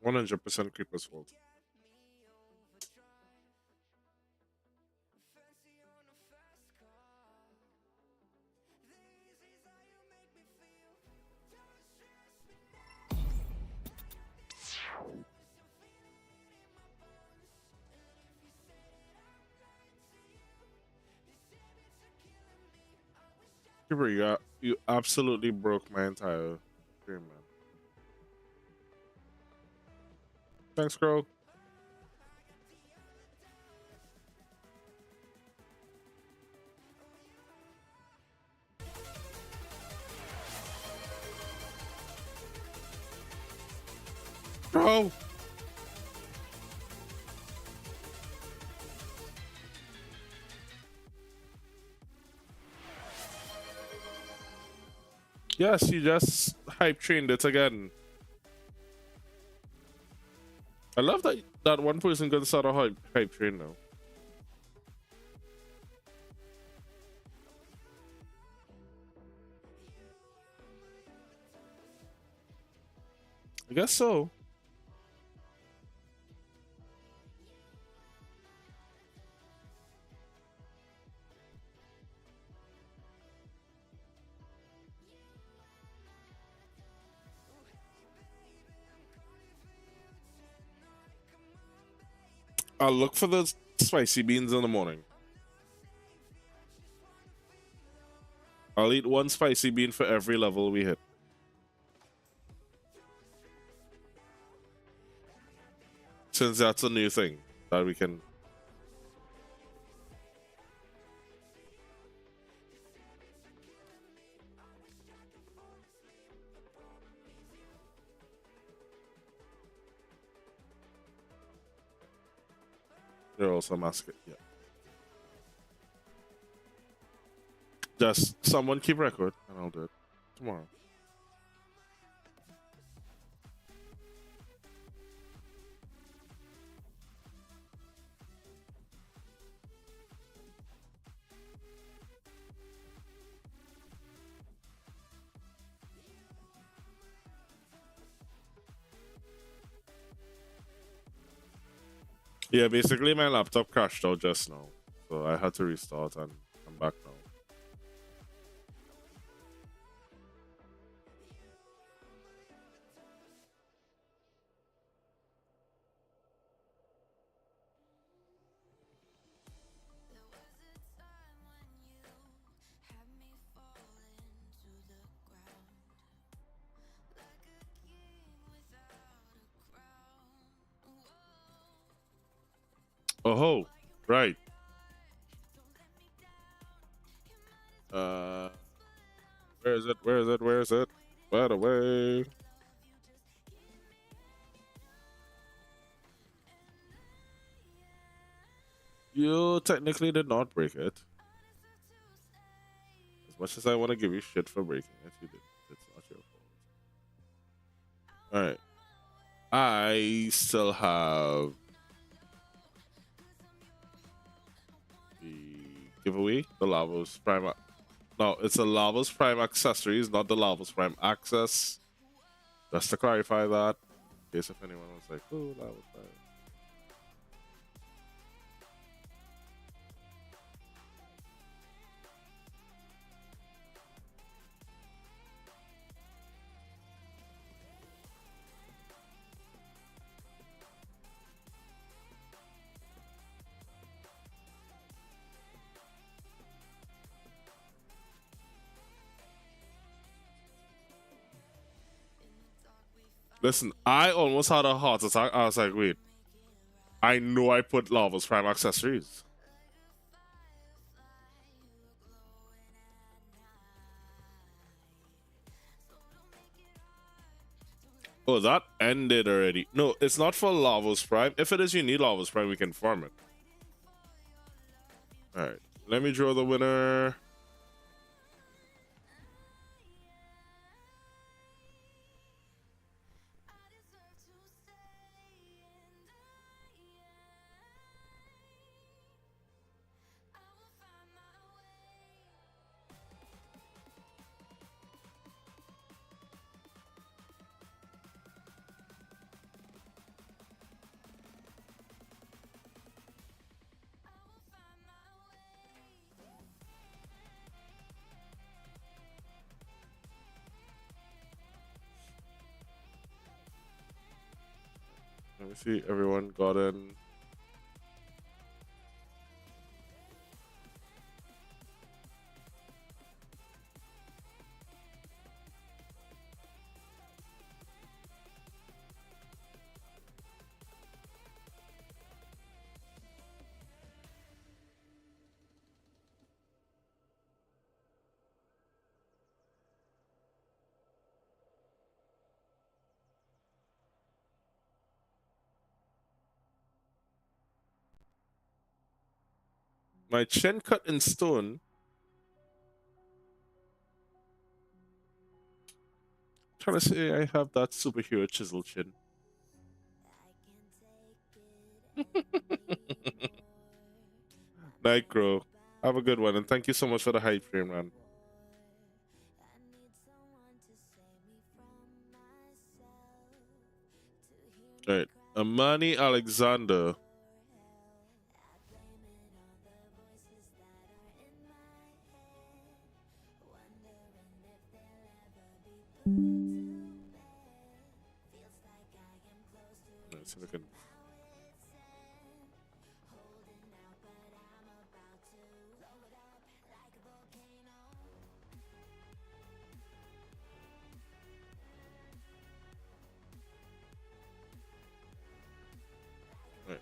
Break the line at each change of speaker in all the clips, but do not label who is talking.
100% Creeper's fault. Creeper, you absolutely broke my entire stream, man. Thanks, Crow. Bro! Yes, you just hype trained it again. I love that one person can start a hype train now. I guess so. I'll look for the spicy beans in the morning. I'll eat one spicy bean for every level we hit. Since that's a new thing that we can. They're also mascot, yeah. Just someone keep record and I'll do it tomorrow. Yeah, basically my laptop crashed out just now. So I had to restart and I'm back now. Oh ho, right. Where is it? Where is it? Where is it? By the way. You technically did not break it. As much as I want to give you shit for breaking it, you did. It's not your fault. Alright. I still have the giveaway, the Lavos Prime. No, it's the Lavos Prime accessories, not the Lavos Prime access. Just to clarify that, in case if anyone was like, oh, Lavos Prime. Listen, I almost had a heart attack. I was like, wait, I know I put Lavos Prime accessories. Oh, that ended already. No, it's not for Lavos Prime. If it is you need Lavos Prime, we can farm it. Alright, let me draw the winner. me see. Everyone got in. My chin cut in stone. Trying to say I have that superhero chisel chin. Nightcrow, have a good one, and thank you so much for the hype stream, man. All right, Amani Alexander. Let's see if I can. All right.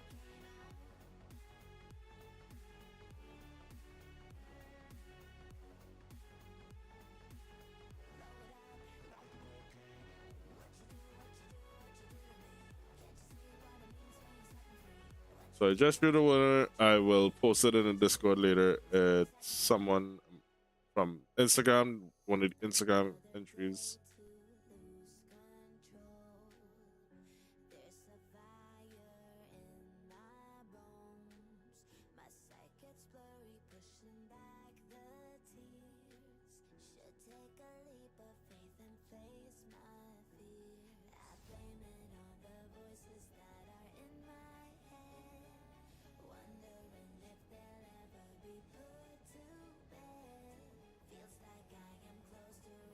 So I just drew the winner. I will post it in the Discord later. It's someone from Instagram, one of the Instagram entries.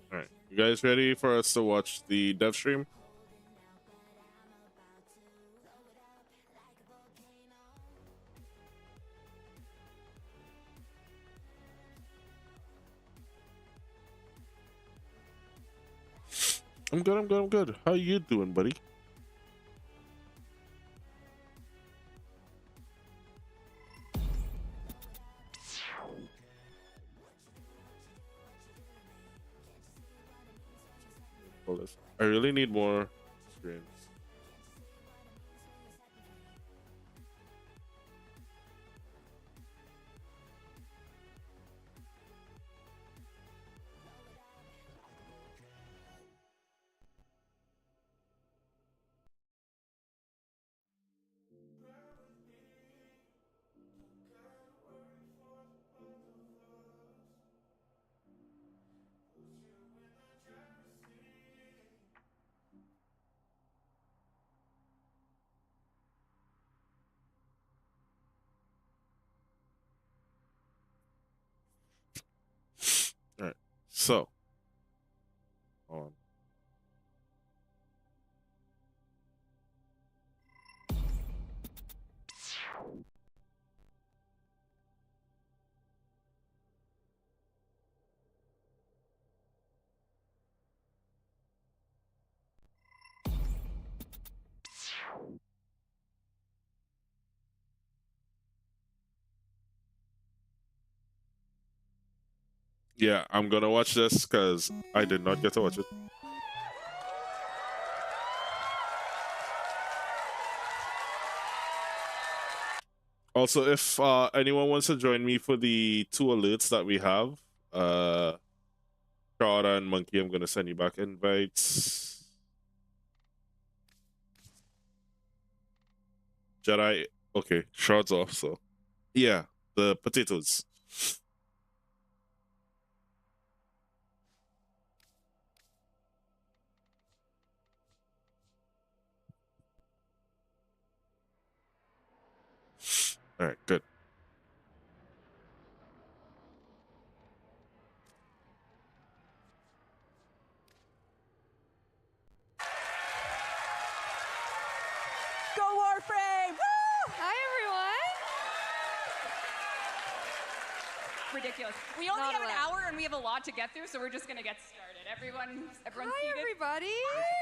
All right, you guys ready for us to watch the dev stream? I'm good. I'm good. I'm good. How you doing, buddy? Hold this. I really need more screens. All right. So, hold on. Yeah, I'm gonna watch this because I did not get to watch it. Also, if anyone wants to join me for the two alerts that we have, Chara and Monkey, I'm gonna send you back invites. Jedi, okay, shards off. So, yeah, the potatoes. All right, good.
Go ridiculous. We only
Not
have an
allowed.
hour and we have a lot to get through, so we're just gonna get started. Everyone's
Hi,
seated.
everybody.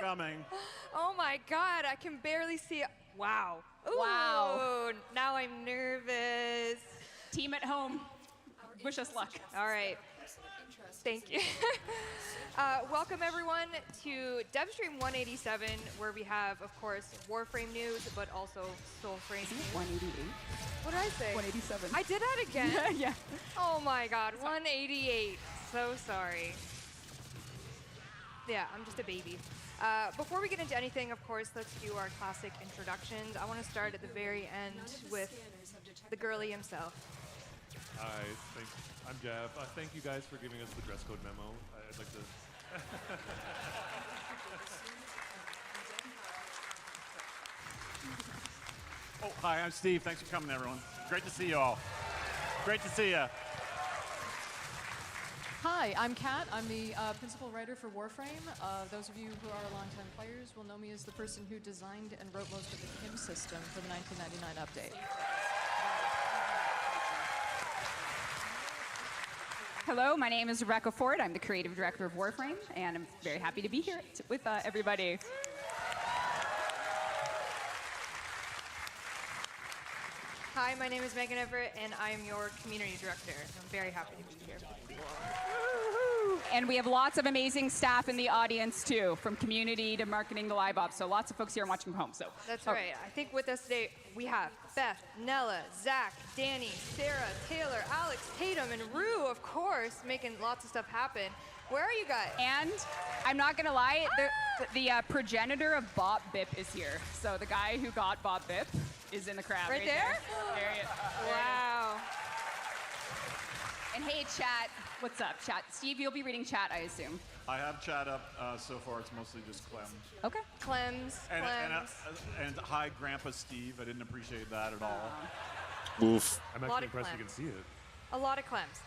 Coming.
Oh my God, I can barely see. Wow.
Wow.
Ooh, now I'm nervous.
Team at home, wish us luck.
All right. Thank you. Welcome everyone to Devstream 187, where we have, of course, Warframe news, but also Soulframe
Isn't
news.
it 188?
What did I say?
187.
I did that again.
Yeah.
Oh my God, 188. So sorry. Yeah, I'm just a baby. Before we get into anything, of course, let's do our classic introductions. I want to start at the very end with the girly himself.
Hi, I'm Jeff. Thank you guys for giving us the dress code memo. I'd like to.
Oh, hi, I'm Steve. Thanks for coming, everyone. Great to see you all. Great to see you.
Hi, I'm Kat. I'm the principal writer for Warframe. Those of you who are longtime players will know me as the person who designed and wrote most of the KIM system for the 1999 update.
Hello, my name is Rebecca Ford. I'm the creative director of Warframe, and I'm very happy to be here with everybody.
Hi, my name is Megan Everett, and I am your community director. I'm very happy to be here with you all.
And we have lots of amazing staff in the audience too, from community to marketing to live ops. So lots of folks here and watching from home. So
That's right. I think with us today we have Beth, Nella, Zach, Danny, Sarah, Taylor, Alex, Tatum, and Rue, of course, making lots of stuff happen. Where are you guys?
And I'm not gonna lie, the progenitor of Bob Bip is here. So the guy who got Bob Bip is in the crowd.
Right there?
There he is.
Wow.
And hey, chat. What's up, chat? Steve, you'll be reading chat, I assume.
I have chat up so far. It's mostly just Clem.
Okay.
Clems.
And hi, Grandpa Steve. I didn't appreciate that at all.
Oof.
I'm
Lot
actually
of
impressed
clam.
you can see it.
A lot of Clems.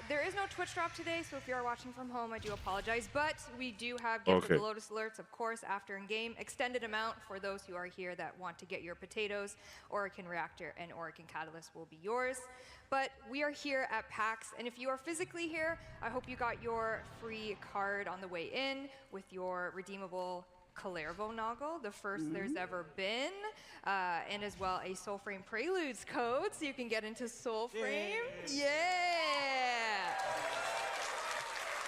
There is no Twitch drop today, so if you are watching from home, I do apologize. But we do have Gift of
Okay.
the Lotus alerts, of course, after in-game. Extended amount for those who are here that want to get your potatoes. Orokin Reactor and Orokin Catalyst will be yours. But we are here at PAX, and if you are physically here, I hope you got your free card on the way in with your redeemable Kalervo Noggle, the first there's ever been, and as well a Soulframe Preludes code, so you can get into Soulframe. Yeah!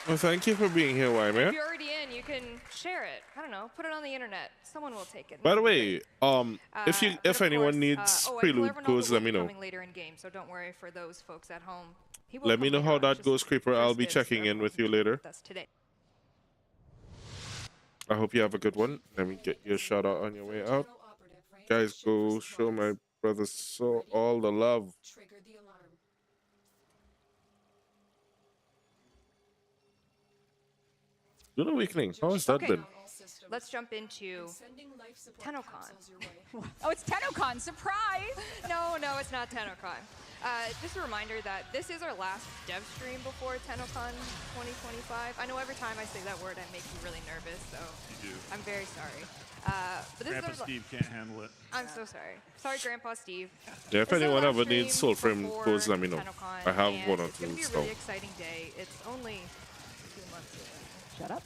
Well, thank you for being here,
If
Wyman.
you're already in, you can share it. I don't know, put it on the internet. Someone will take it.
By the way,
But
if
of
anyone
course,
needs
and
prelude
Kalervo Noggle
codes,
will
let
be
me know.
coming later in game, so don't worry for those folks at home. He will
Let me
come
know how
later on,
that
just
goes, Creeper. I'll
first
be
dibs for
checking in
everyone
with you
who
later.
with us today.
I hope you have a good one. Let me get your shout out on your way out. Guys, go show my brother so all the love. Lunar Awakening, how has that
Okay.
been?
Let's jump into TennoCon.
Oh, it's TennoCon, surprise!
No, it's not TennoCon. Just a reminder that this is our last dev stream before TennoCon 2025. I know every time I say that word, I make you really nervous, so
You do.
I'm very sorry. But this
Grandpa
is our,
Steve can't handle it.
I'm so sorry. Sorry, Grandpa Steve.
Yeah, if
This is our
anyone
last
ever needs
stream
Soulframe
before
codes, let me know.
TennoCon,
I have
and
one or
it's going
two
to be a
still.
really exciting day. It's only 2 months away.
Shut up.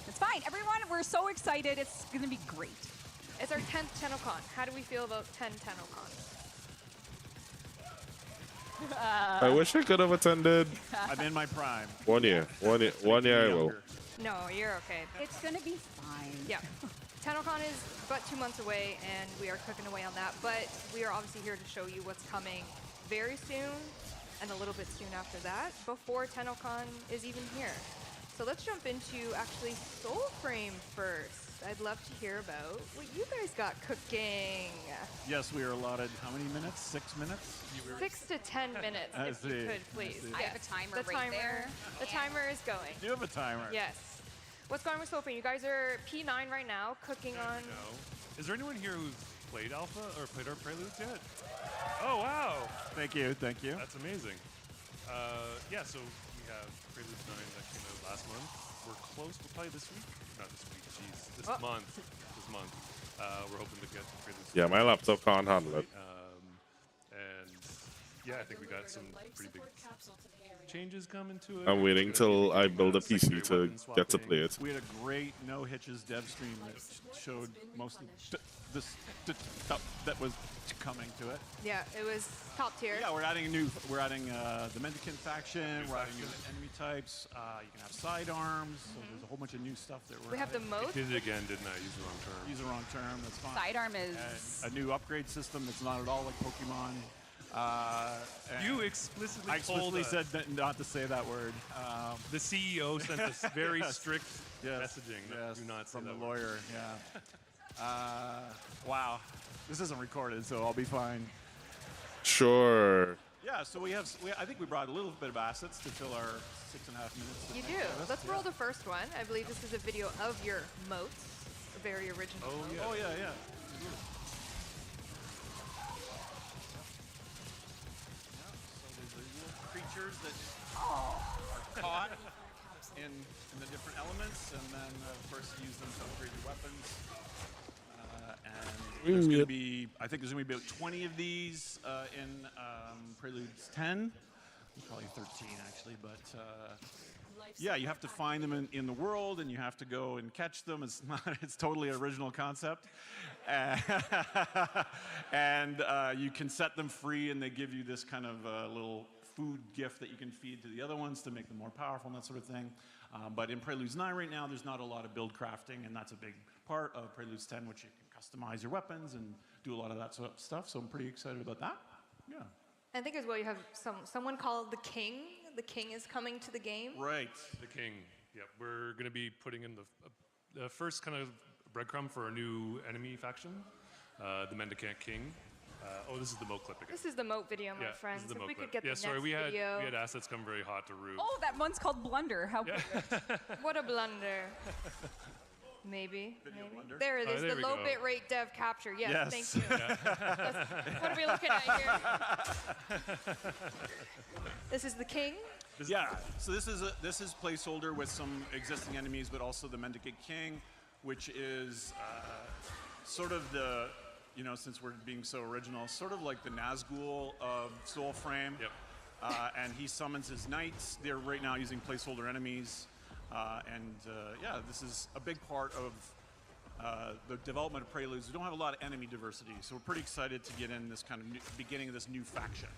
It's fine, everyone. We're so excited. It's gonna be great.
It's our 10th TennoCon. How do we feel about 10 TennoCons?
I wish I could have attended
I'm in my prime.
1 year. One year I will.
Younger.
No, you're okay.
It's gonna be fine.
Yeah. TennoCon is but 2 months away, and we are cooking away on that. But we are obviously here to show you what's coming very soon, and a little bit soon after that, before TennoCon is even here. So let's jump into actually Soulframe first. I'd love to hear about what you guys got cooking.
Yes, we are allotted how many minutes? 6 minutes?
6 to 10 minutes,
I
if you
see.
could, please.
I see.
I have a
Yes.
timer
The
right
timer,
there.
The timer is going.
Do you have a timer?
Yes. What's going on with Soulframe? You guys are P9 right now, cooking on.
No. Is there anyone here who's played Alpha or played our Preludes yet? Oh, wow.
Thank you. Thank you.
That's amazing. Yeah, so we have Preludes 9 that came out last month. We're close, but probably this week. Not this week, jeez. This
Oh.
month. This month. We're hoping to get Preludes.
Yeah, my laptop can't handle it.
And yeah, I think we got some pretty big changes coming to it.
I'm waiting till I build a PC
Secondary
to
weapon
get to
swapping.
play it.
We had a great no hitches Devstream that showed most of the stuff that was coming to it.
Yeah, it was top tier.
Yeah, we're adding the Mendicant faction. We're adding new enemy types. You can have sidearms. So there's a whole bunch of new stuff that we're.
We have the
adding.
moat.
Did it again, didn't I? Use the wrong term.
Use the wrong term. That's fine.
Sidearm is.
And a new upgrade system that's not at all like Pokemon. And
You explicitly
I
told
explicitly
us.
said that not to say that word.
The CEO sent us very
Yes.
strict
Yes.
messaging. that
Yes,
do not say
from the
that word.
lawyer. Yeah. Wow. This isn't recorded, so I'll be fine.
Sure.
Yeah. So I think we brought a little bit of assets to fill our 6.5 minutes.
You do. Let's roll the first one. I believe this is a video of your moats. A very original.
Oh,
moat.
yeah.
Oh yeah, yeah. So there's the little creatures that are caught in the different elements, and then of course you use them to upgrade your weapons. And there's going to be, I think there's going to be about 20 of these in Preludes 10, probably 13 actually, but. Yeah, you have to find them in the world, and you have to go and catch them. It's not. It's totally original concept, and you can set them free, and they give you this kind of little food gift that you can feed to the other ones to make them more powerful and that sort of thing. But in Preludes 9 right now, there's not a lot of build crafting, and that's a big part of Preludes 10, which you can customize your weapons and do a lot of that sort of stuff. So I'm pretty excited about that. Yeah.
I think as well you have someone called the King. The King is coming to the game.
Right.
The King. Yep, we're going to be putting in the first kind of breadcrumb for a new enemy faction, the Mendicant King. This is the moat clip again.
This is the moat video, my
Yeah,
friends.
this is the
If
moat
we
clip.
could get
Yeah,
the
sorry,
next
we had
video.
assets come very hot to roof.
Oh, that one's called Blunder. How weird.
What a blunder. Maybe.
blunder.
There it is,
there
the
we
low
go.
bit rate dev capture. Yes,
Yes.
thank you. What are we looking at here? This is the King.
Yeah. So this is placeholder with some existing enemies, but also the Mendicant King, which is sort of the, since we're being so original, sort of like the Nazgul of Soulframe.
Yep.
And he summons his knights. They're right now using placeholder enemies. Yeah, this is a big part of the development of Preludes. We don't have a lot of enemy diversity, so we're pretty excited to get in this kind of beginning of this new faction.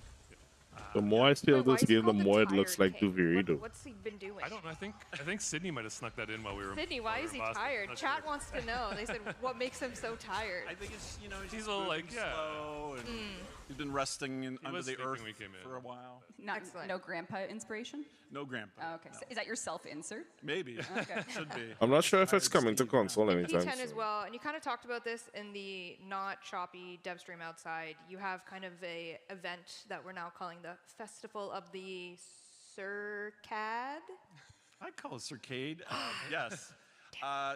The more I feel
Wait, why
this
is he
game, the
called
more it
Tired
looks like
King?
Duviri do.
What's he been doing?
I don't know. I think Sydney might have snuck that in while we were.
Sydney, why
while we
is
were
he
in Boston.
tired?
Not
Chat
sure.
wants to know. They said, what makes him so tired?
I think it's
He's
just
all
moving
like, yeah.
slow, and he's been resting under
was
the
sleeping
earth
when we came in.
for a while.
Excellent.
No grandpa inspiration?
No grandpa.
Oh, okay.
no.
So is that your self-insert?
Maybe.
Okay.
Should be.
I'm not sure if it's
Tired
coming to
Steve, yeah.
console
In
anytime
P10 as
soon.
well, and you kind of talked about this in the not choppy Devstream outside. You have kind of a event that we're now calling the Festival of the Circad.
I call it Circade. Yes.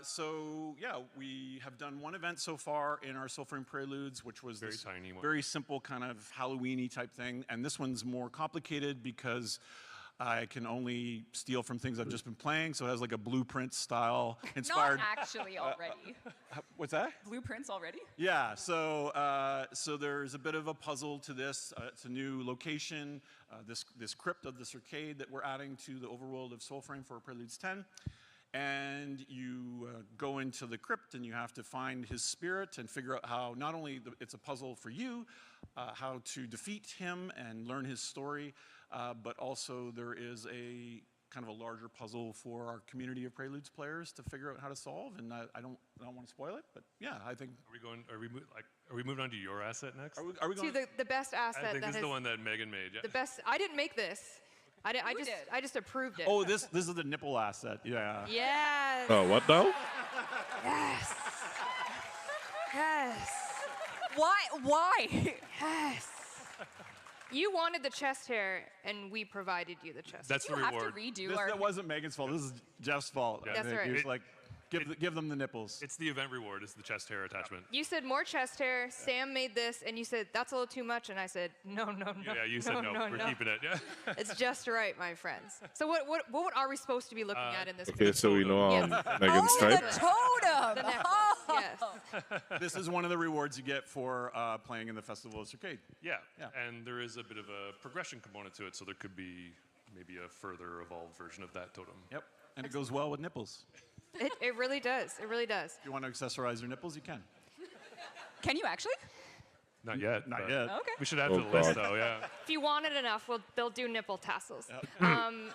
So yeah, we have done one event so far in our Soulframe Preludes, which was
Very
this
tiny one.
very simple kind of Halloween-y type thing, and this one's more complicated because I can only steal from things I've just been playing, so it has like a blueprint style inspired.
Not actually already.
What's that?
Blueprints already?
Yeah, so there's a bit of a puzzle to this. It's a new location, this crypt of the Circade that we're adding to the overworld of Soulframe for Preludes 10. And you go into the crypt and you have to find his spirit and figure out how, not only it's a puzzle for you, how to defeat him and learn his story, but also there is a kind of a larger puzzle for our community of Preludes players to figure out how to solve. And I don't want to spoil it, but yeah, I think.
Are we moving on to your asset next?
Are we
To
going?
the best asset
I think
that
this
has
is the one that Megan made. Yeah.
the best. I didn't make this. I
did?
just approved it.
Oh, this is the nipple asset. Yeah.
Yes.
Oh, what now?
Yes. Yes.
Why?
Yes. You wanted the chest hair, and we provided you the chest.
That's the
You have to
reward.
redo
This,
our.
that wasn't Megan's fault. This is Jeff's fault.
Yeah.
That's
I think
right.
He was like, Give them the nipples.
It's the event reward. It's the chest hair attachment.
You said more chest hair. Sam made this, and you said that's a little too much, and I said no.
Yeah, you said no. We're keeping it. Yeah.
It's just right, my friends. So what are we supposed to be looking at in this?
Okay, so we know
Yes.
Megan's
Oh,
type.
the totem!
The necklace, yes.
This is one of the rewards you get for playing in the Festival of Circade.
Yeah.
Yeah.
And there is a bit of a progression component to it, so there could be maybe a further evolved version of that totem.
Yep. And it goes well with nipples.
It really does. It really does.
If you want to accessorize your nipples, you can.
Can you actually?
Not yet.
Not
but
yet.
Okay.
We should add
Oh,
to the list,
God.
though. Yeah.
If you want it enough, they'll do nipple tassels. And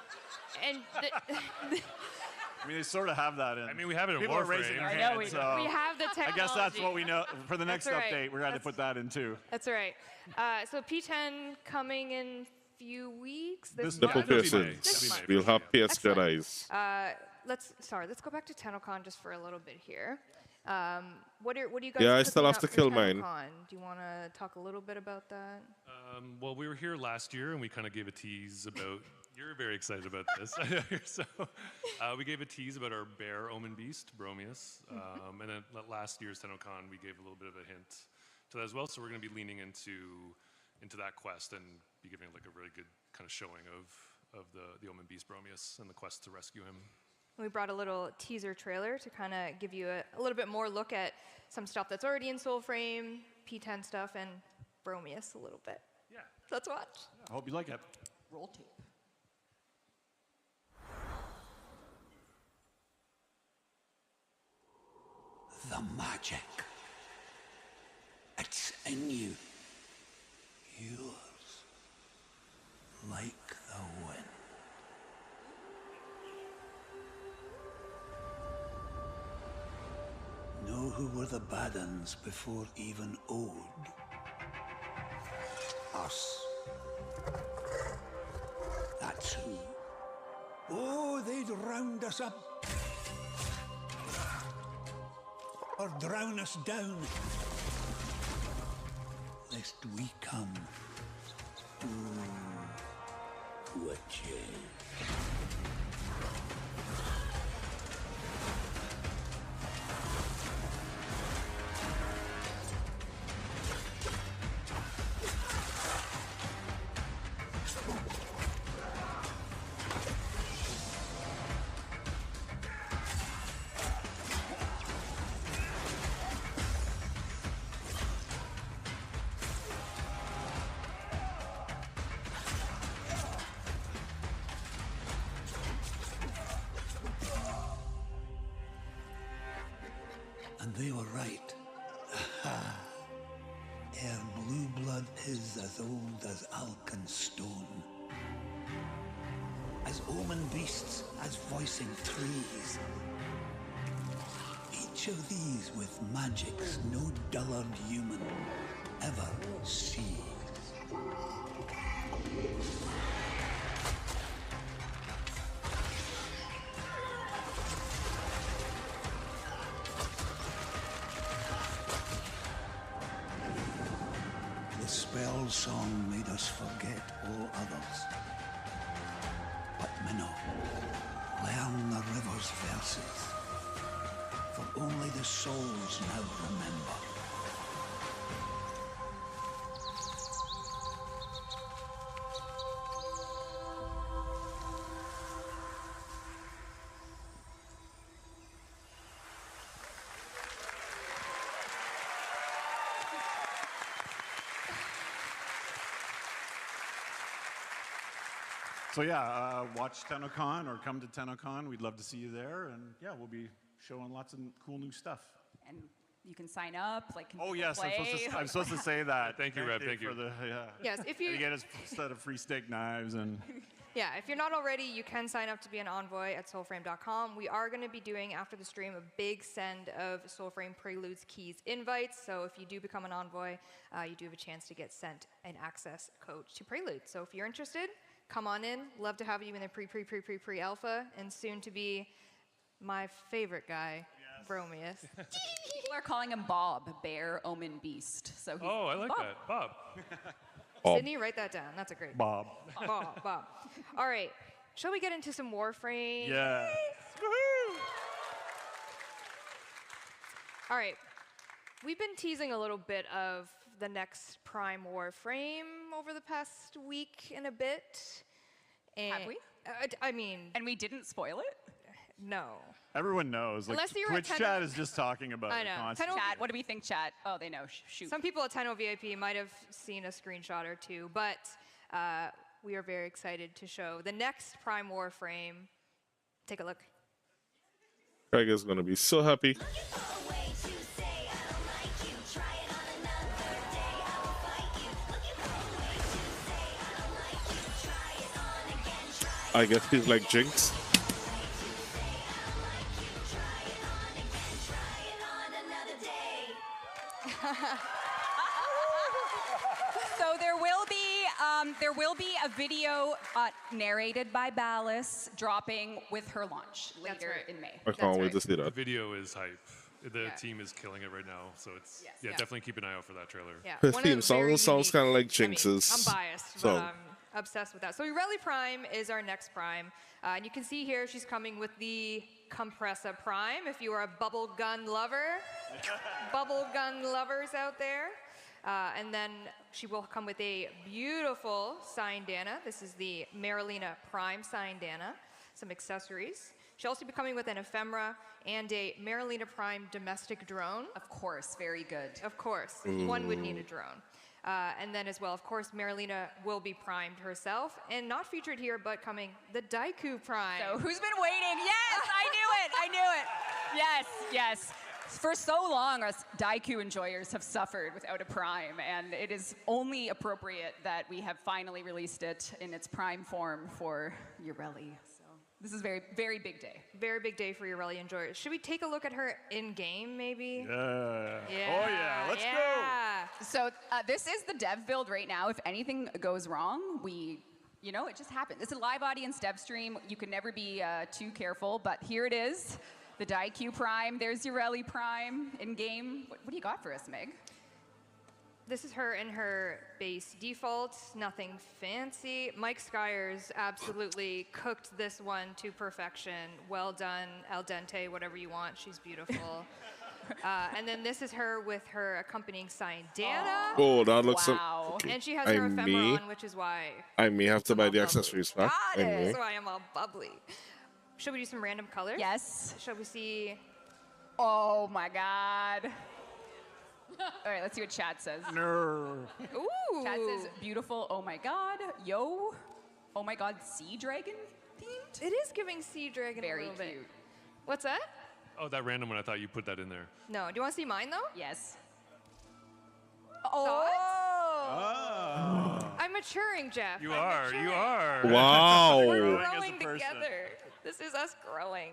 I mean, they sort of have that in.
I mean, we have it in
People are raising
Warframe.
their
I
hands.
know we do.
so
we have the
I
technology.
guess that's what we know. For the next
That's right.
update, we're going to
That's-
put that in too.
That's right. So P10 coming in few weeks.
This
Nipple
that'd be
piercings.
nice. That'd be
We'll
nice.
have pierced
Excellent.
Jedi's.
Let's go back to TennoCon just for a little bit here. What are you guys?
Yeah, I
cooking
still have
up
to
for
kill mine.
TennoCon? Do you want to talk a little bit about that?
Well, we were here last year, and we kind of gave a tease about. You're very excited about this. So we gave a tease about our bear omen beast, Bromius. And then last year's TennoCon, we gave a little bit of a hint to that as well. So we're going to be leaning into that quest and be giving like a really good kind of showing of the omen beast Bromius and the quest to rescue him.
We brought a little teaser trailer to kind of give you a little bit more look at some stuff that's already in Soulframe, P10 stuff, and Bromius a little bit.
Yeah.
Let's watch.
I hope you like it.
Roll tape.
The magic. It's in you. Yours. Like the wind. Know who were the bad uns before even Ode? Us. That's who. Oh, they'd round us up. Or drown us down. Lest we come to a change. And they were right. Aha. Ere blue blood is as old as Alkan stone. As omen beasts, as voicing trees. Each of these with magics no dullard human ever sees. The spell song made us forget all others. But Minnow, learn the river's verses, for only the souls now remember.
So yeah, watch TennoCon or come to TennoCon. We'd love to see you there. And yeah, we'll be showing lots of cool new stuff.
And you can sign up. Like, can
Oh
people
yes,
play?
I'm supposed to say that.
Thank you, Reb, thank you.
For the, yeah.
Yes, if
And
you
you get a set of free steak knives and.
Yeah, if you're not already, you can sign up to be an envoy at soulframe.com. We are going to be doing, after the stream, a big send of Soulframe Preludes Keys invites. So if you do become an envoy, you do have a chance to get sent an access code to Prelude. So if you're interested, come on in. Love to have you in the pre-alpha, and soon to be my favorite guy, Bromius.
People are calling him Bob, Bear Omen Beast. So he's
Oh, I like
Bob.
that. Bob.
Bob.
Sydney, write that down. That's a great
Bob.
Bob. All right. Shall we get into some Warframe?
Yeah.
All right. We've been teasing a little bit of the next Prime Warframe over the past week and a bit. And
Have we?
I mean,
And we didn't spoil it?
no.
Everyone knows. Like,
Unless you're at
Twitch
10
chat is just talking about
I
it
know.
constantly.
Chat, what do we think, chat? Oh, they know. Shoot.
Some people at 10 VIP might have seen a screenshot or two, but we are very excited to show the next Prime Warframe. Take a look.
Craig is gonna be so happy. I guess he's like Jinx.
So there will be a video narrated by Ballas dropping with her launch later
right.
in May.
I can't wait
right.
to see
The
that.
video is hype. The
Yeah.
team is killing it right now, so it's
Yes.
yeah,
Yeah.
definitely keep an eye out for that trailer.
Yeah.
The
one of
theme
the
song
very
sounds
unique-
kind of like
I mean,
Jinx's.
I'm biased,
So-
but I'm obsessed with that. So Rally Prime is our next Prime. And you can see here she's coming with the Compressa Prime if you are a bubble gun lover. Bubble gun lovers out there. And then she will come with a beautiful Syndana. This is the Marilena Prime Syndana. Some accessories. She'll also be coming with an ephemera and a Marilena Prime domestic drone.
Of course, very good.
Of course, one would need a drone. And then as well, of course, Marilena will be primed herself. And not featured here, but coming, the Daiku Prime.
So who's been waiting? Yes, I knew it. I knew it. Yes, yes. For so long, us Daiku enjoyers have suffered without a Prime, and it is only appropriate that we have finally released it in its Prime form for Ureli. So this is a very, very big day.
Very big day for your rally enjoyers. Should we take a look at her in-game, maybe?
Yeah. Oh, yeah. Let's go.
So this is the dev build right now. If anything goes wrong, you know, it just happens. It's a live audience dev stream. You can never be too careful, but here it is. The Daiku Prime. There's Ureli Prime in-game. What do you got for us, Meg?
This is her in her base default, nothing fancy. Mike Skyers absolutely cooked this one to perfection. Well done, al dente, whatever you want. She's beautiful. And then this is her with her accompanying Syndana.
Oh, that looks
Wow.
okay.
And she has her ephemera on, which is why
I may have to
I'm
buy
all
the
bubbly.
accessories back.
Got it.
that's why I'm all bubbly. Should we do some random colors?
Yes.
Shall we see?
Oh my God. All right, let's see what chat says.
No.
Ooh.
Chat says beautiful. Oh my God. Yo. Oh my God. Sea dragon themed.
It is giving Sea Dragon
Very
a little
cute.
bit. What's that?
Oh, that random one. I thought you put that in there.
No. Do you want to see mine though?
Yes.
Thoughts?
Ah.
I'm maturing, Jeff.
You
I'm
are. You
maturing.
are.
Wow.
We're
Growing as a
growing
person.
together. This is us growing.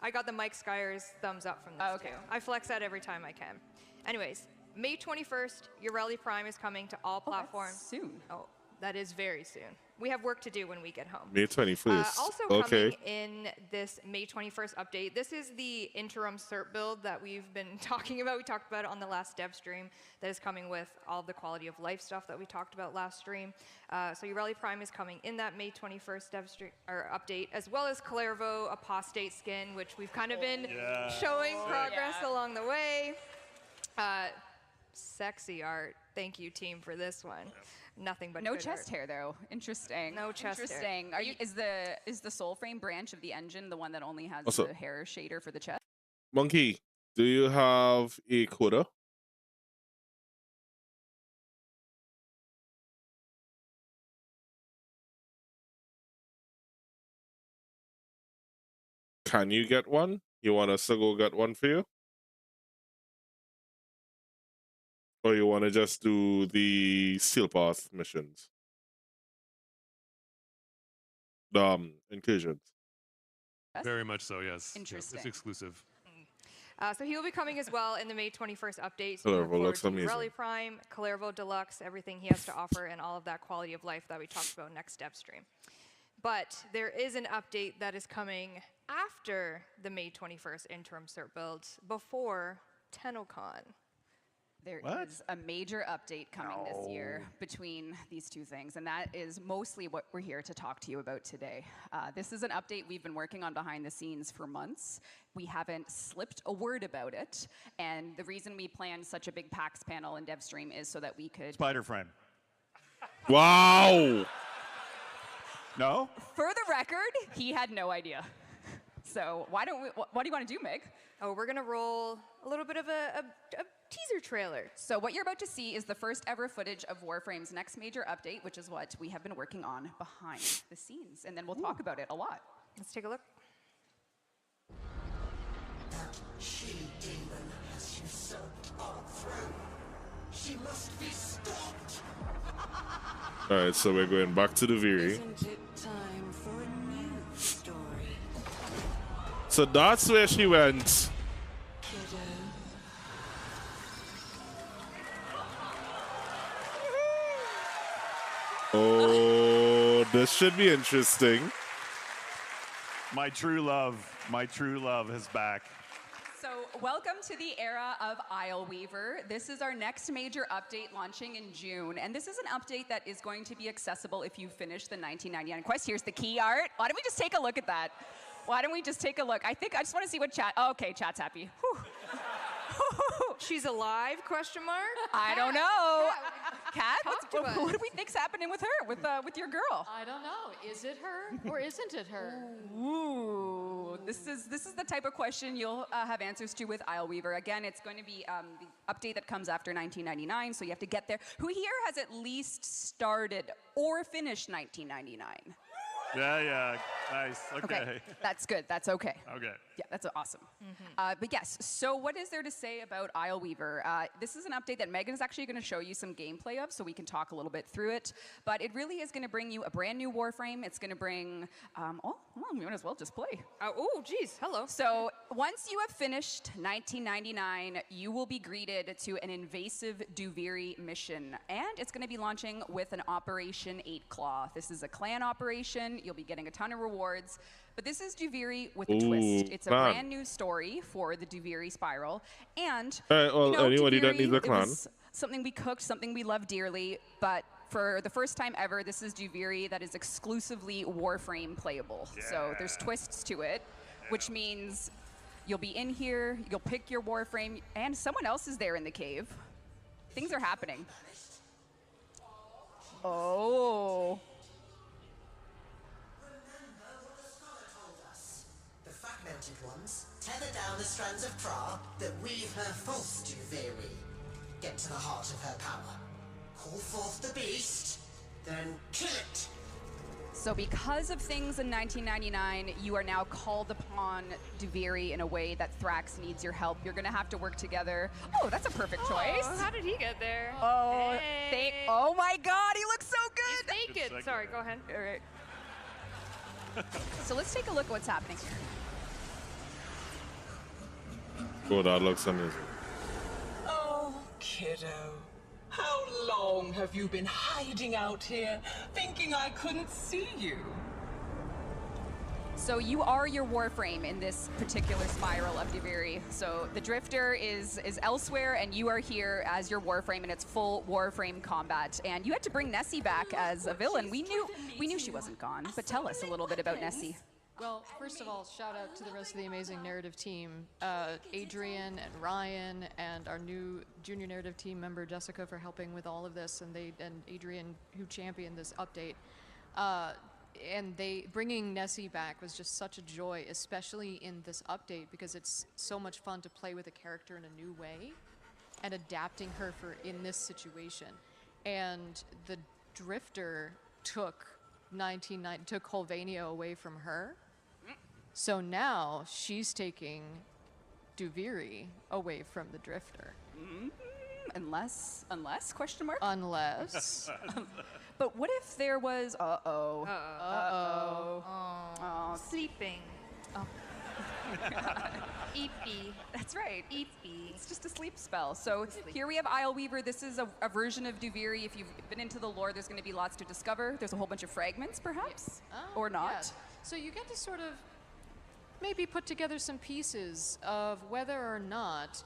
I got the Mike Skyers thumbs up from this
Okay.
too. I flex that every time I can. Anyways, May 21st, Ureli Prime is coming to all platforms.
Soon.
Oh, that is very soon. We have work to do when we get home.
May 21st.
Also
Okay.
coming in this May 21st update, this is the interim cert build that we've been talking about. We talked about it on the last dev stream that is coming with all the quality of life stuff that we talked about last stream. So Ureli Prime is coming in that May 21st dev stream or update, as well as Clairvaux Apostate skin, which we've kind of been showing progress
Yeah.
along the way. Sexy art. Thank you, team, for this one. Nothing but
No
good
chest
art.
hair though. Interesting.
No chest hair.
Interesting. Is the soul frame branch of the engine the one that only has
Also-
the hair shader for the chest?
Monkey, do you have a quota? Can you get one? You want us to go get one for you? Or you want to just do the Steel Path missions? Incursions.
Yes?
Very much so. Yes.
Interesting.
It's exclusive.
So he will be coming as well in the May 21st update. So
Clairvaux
look forward
looks
to
amazing.
Ureli Prime, Clairvaux Deluxe, everything he has to offer, and all of that quality of life that we talked about next step stream. But there is an update that is coming after the May 21st interim cert builds, before TennoCon.
There
What?
is a major update coming this year between these two things, and that is mostly what we're here to talk to you about today. This is an update we've been working on behind the scenes for months. We haven't slipped a word about it, and the reason we planned such a big PAX panel in Devstream is so that we could...
Spider frame.
Wow.
No?
For the record, he had no idea. So why don't we... What do you want to do, Meg?
Oh, we're gonna roll a little bit of a teaser trailer.
So what you're about to see is the first ever footage of Warframe's next major update, which is what we have been working on behind the scenes. And then we'll talk about it a lot.
Let's take a look.
That she-demon has usurped our throne. She must be stopped.
All right, so we're going back to the Viri.
Isn't it time for a new story?
So that's where she went.
Kiddo.
Oh, this should be interesting.
My true love is back.
So welcome to the era of Isleweaver. This is our next major update launching in June. And this is an update that is going to be accessible if you finish the 1999 quest. Here's the key art. Why don't we just take a look at that? Why don't we just take a look? I just want to see what chat... Oh, okay, chat's happy. Whew.
She's alive, question mark?
I don't know. Kat,
Talk to us.
what do we think's happening with her, with your girl?
I don't know. Is it her or isn't it her?
Ooh, this is the type of question you'll have answers to with Isleweaver. Again, it's going to be the update that comes after 1999, so you have to get there. Who here has at least started or finished 1999?
Yeah, nice. Okay.
That's good. That's okay.
Okay.
Yeah, that's awesome. But yes, so what is there to say about Isleweaver? This is an update that Megan is actually going to show you some gameplay of, so we can talk a little bit through it. But it really is going to bring you a brand new Warframe. It's going to bring, we might as well just play.
Oh, geez, hello.
So once you have finished 1999, you will be greeted to an invasive Duviri mission, and it's going to be launching with an Operation 8 Claw. This is a clan operation. You'll be getting a ton of rewards. But this is Duviri with a twist. It's a brand new story for the Duviri Spiral. And,
anybody that needs a
it
clan.
was something we cooked, something we love dearly, but for the first time ever, this is Duviri that is exclusively Warframe playable. So there's twists to it, which means you'll be in here, you'll pick your Warframe, and someone else is there in the cave. Things are happening. Oh.
Fragmented ones tether down the strands of Pra that weave her false Duviri. Get to the heart of her power. Call forth the beast, then kill it.
So because of things in 1999, you are now called upon Duviri in a way that Thrax needs your help. You're going to have to work together. Oh, that's a perfect choice.
How did he get there?
Oh,
Hey.
oh my God, he looks so good.
He's naked. Sorry, go ahead.
All right. So let's take a look at what's happening here.
Oh, that looks amazing.
Oh, kiddo. How long have you been hiding out here, thinking I couldn't see you?
So you are your Warframe in this particular spiral of Duviri. So the Drifter is elsewhere, and you are here as your Warframe, and it's full Warframe combat. And you had to bring Nessie back as a villain. We knew she wasn't gone, but tell us a little bit about Nessie.
Well, first of all, shout out to the rest of the amazing narrative team, Adrian and Ryan, and our new junior narrative team member Jessica for helping with all of this, and Adrian who championed this update. And bringing Nessie back was just such a joy, especially in this update, because it's so much fun to play with a character in a new way and adapting her in this situation. And the Drifter took Holvania away from her. So now she's taking Duviri away from the Drifter.
Unless, question mark?
Unless.
But what if there was,
Oh.
sleeping.
Oh. Eepy.
That's right.
Eepy.
It's just a sleep spell. So here we have Isleweaver. This is a version of Duviri. If you've been into the lore, there's going to be lots to discover. There's a whole bunch of fragments, perhaps, or not.
Yeah. So you get to sort of maybe put together some pieces of whether or not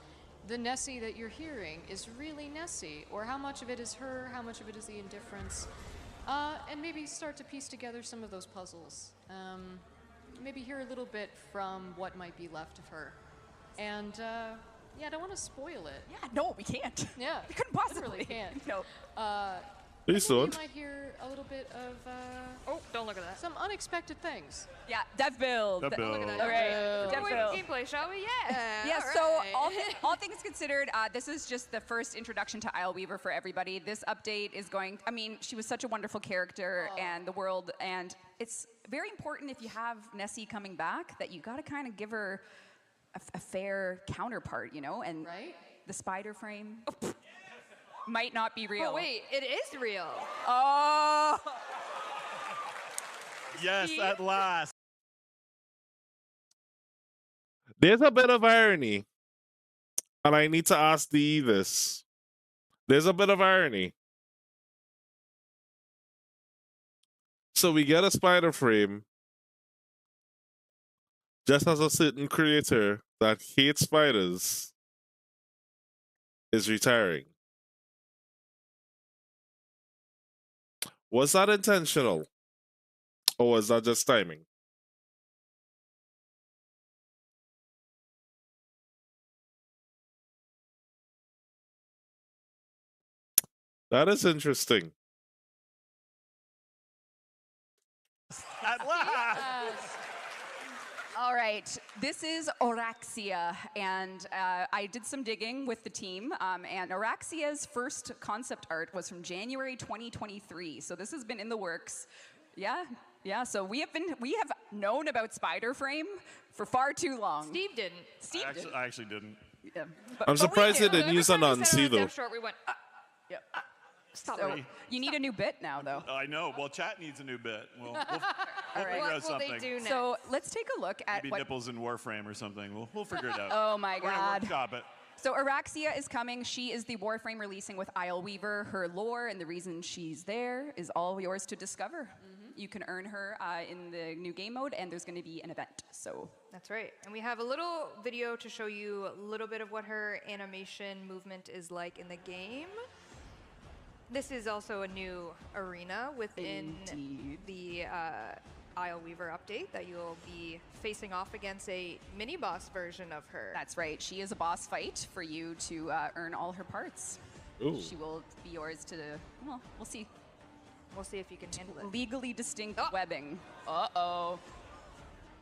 the Nessie that you're hearing is really Nessie, or how much of it is her, how much of it is the indifference, and maybe start to piece together some of those puzzles. Maybe hear a little bit from what might be left of her. And yeah, I don't want to spoil it.
Yeah, no, we can't.
Yeah,
We couldn't possibly.
literally can't.
No.
Please
You
don't.
might hear a little bit of
Oh, don't look at that.
some unexpected things.
Yeah, dev build.
The build.
Look at that.
All right.
Dev
Dev build.
gameplay, shall we? Yeah.
Yeah,
all
so
right.
all things considered, this is just the first introduction to Isle Weaver for everybody. This update is going, I mean, she was such a wonderful character and the world, and it's very important if you have Nessie coming back that you got to kind of give her a fair counterpart, you know? And
Right?
the spider frame might not be real.
Oh, wait, it is real.
Oh!
Yes, at last.
There's a bit of irony, and I need to ask thee this. There's a bit of irony. So we get a spider frame just as a certain creator that hates spiders is retiring. Was that intentional? Or was that just timing? That is interesting.
At last.
All right, this is Oraxia, and I did some digging with the team, and Oraxia's first concept art was from January 2023, so this has been in the works. Yeah, so we have known about Spider Frame for far too long.
Steve didn't.
Steve did.
I actually didn't.
Yeah,
I'm
we
surprised
knew.
they didn't use an
Every time we said
unsee
on a
though.
Dev short, we went,
Yeah.
stop
So
it.
you need a new bit now, though.
I know. Well, chat needs a new bit. We'll
right.
figure out
What will
something.
they do next?
So let's take a look at
Maybe
what.
nipples in Warframe or something. We'll figure it out.
Oh my
We're gonna
God.
workshop it.
So Araxia is coming. She is the Warframe releasing with Isle Weaver. Her lore and the reason she's there is all yours to discover. You can earn her in the new game mode, and there's going to be an event. So
That's right. And we have a little video to show you a little bit of what her animation movement is like in the game. This is also a new arena within
Indeed.
the Isle Weaver update that you'll be facing off against a mini-boss version of her.
that's right. She is a boss fight for you to earn all her parts.
Ooh.
She will be yours to, well, we'll see.
We'll see if you can handle it.
Legally distinct
Oh.
webbing. Uh-oh.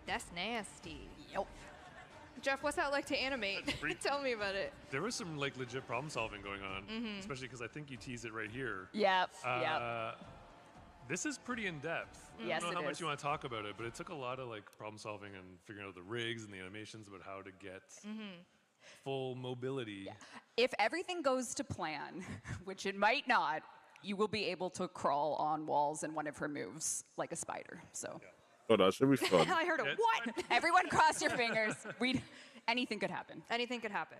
That's nasty.
Yep.
Jeff, what's that like to animate?
freaky.
Tell me about it.
There was some like legit problem solving going on, especially because I think you tease it right here.
Yep. Yep.
This is pretty in depth.
Yes,
I don't know
it
how much
is.
you want to talk about it, but it took a lot of like problem solving and figuring out the rigs and the animations about how to get full mobility.
If everything goes to plan, which it might not, you will be able to crawl on walls in one of her moves like a spider. So
Oh, that should be fun.
I heard a
Yeah.
what?
everyone cross your fingers. Anything could happen.
Anything could happen.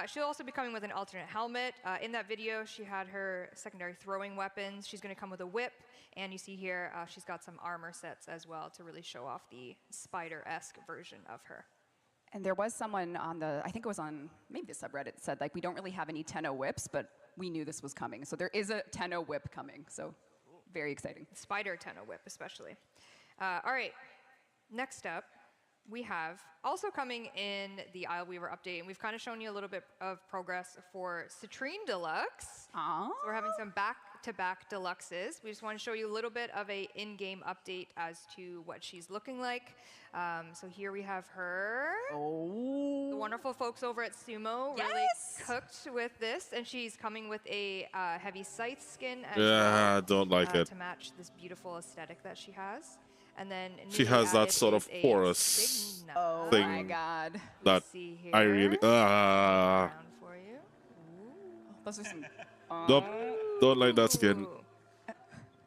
She'll also be coming with an alternate helmet. In that video, she had her secondary throwing weapons. She's going to come with a whip. And you see here, she's got some armor sets as well to really show off the spider-esque version of her.
And there was someone on the, I think it was on maybe the subreddit, said like, we don't really have any Tenno whips, but we knew this was coming. So there is a Tenno whip coming. So very exciting.
Spider Tenno whip, especially. All right, next up, we have also coming in the Isle Weaver update, and we've kind of shown you a little bit of progress for Citrine Deluxe.
Aww.
So we're having some back-to-back deluxes. We just want to show you a little bit of a in-game update as to what she's looking like. So here we have her.
Oh.
The wonderful folks over at Sumo really
Yes!
cooked with this, and she's coming with a heavy scythe skin as
Yeah,
well,
don't like it.
to match this beautiful aesthetic that she has. And then
She
newly
has that
added
sort of
is a
porous
signet.
Oh
thing
my God.
that
See
I
here.
really
Around for you.
Those are some.
nope, don't like that skin.
Ooh.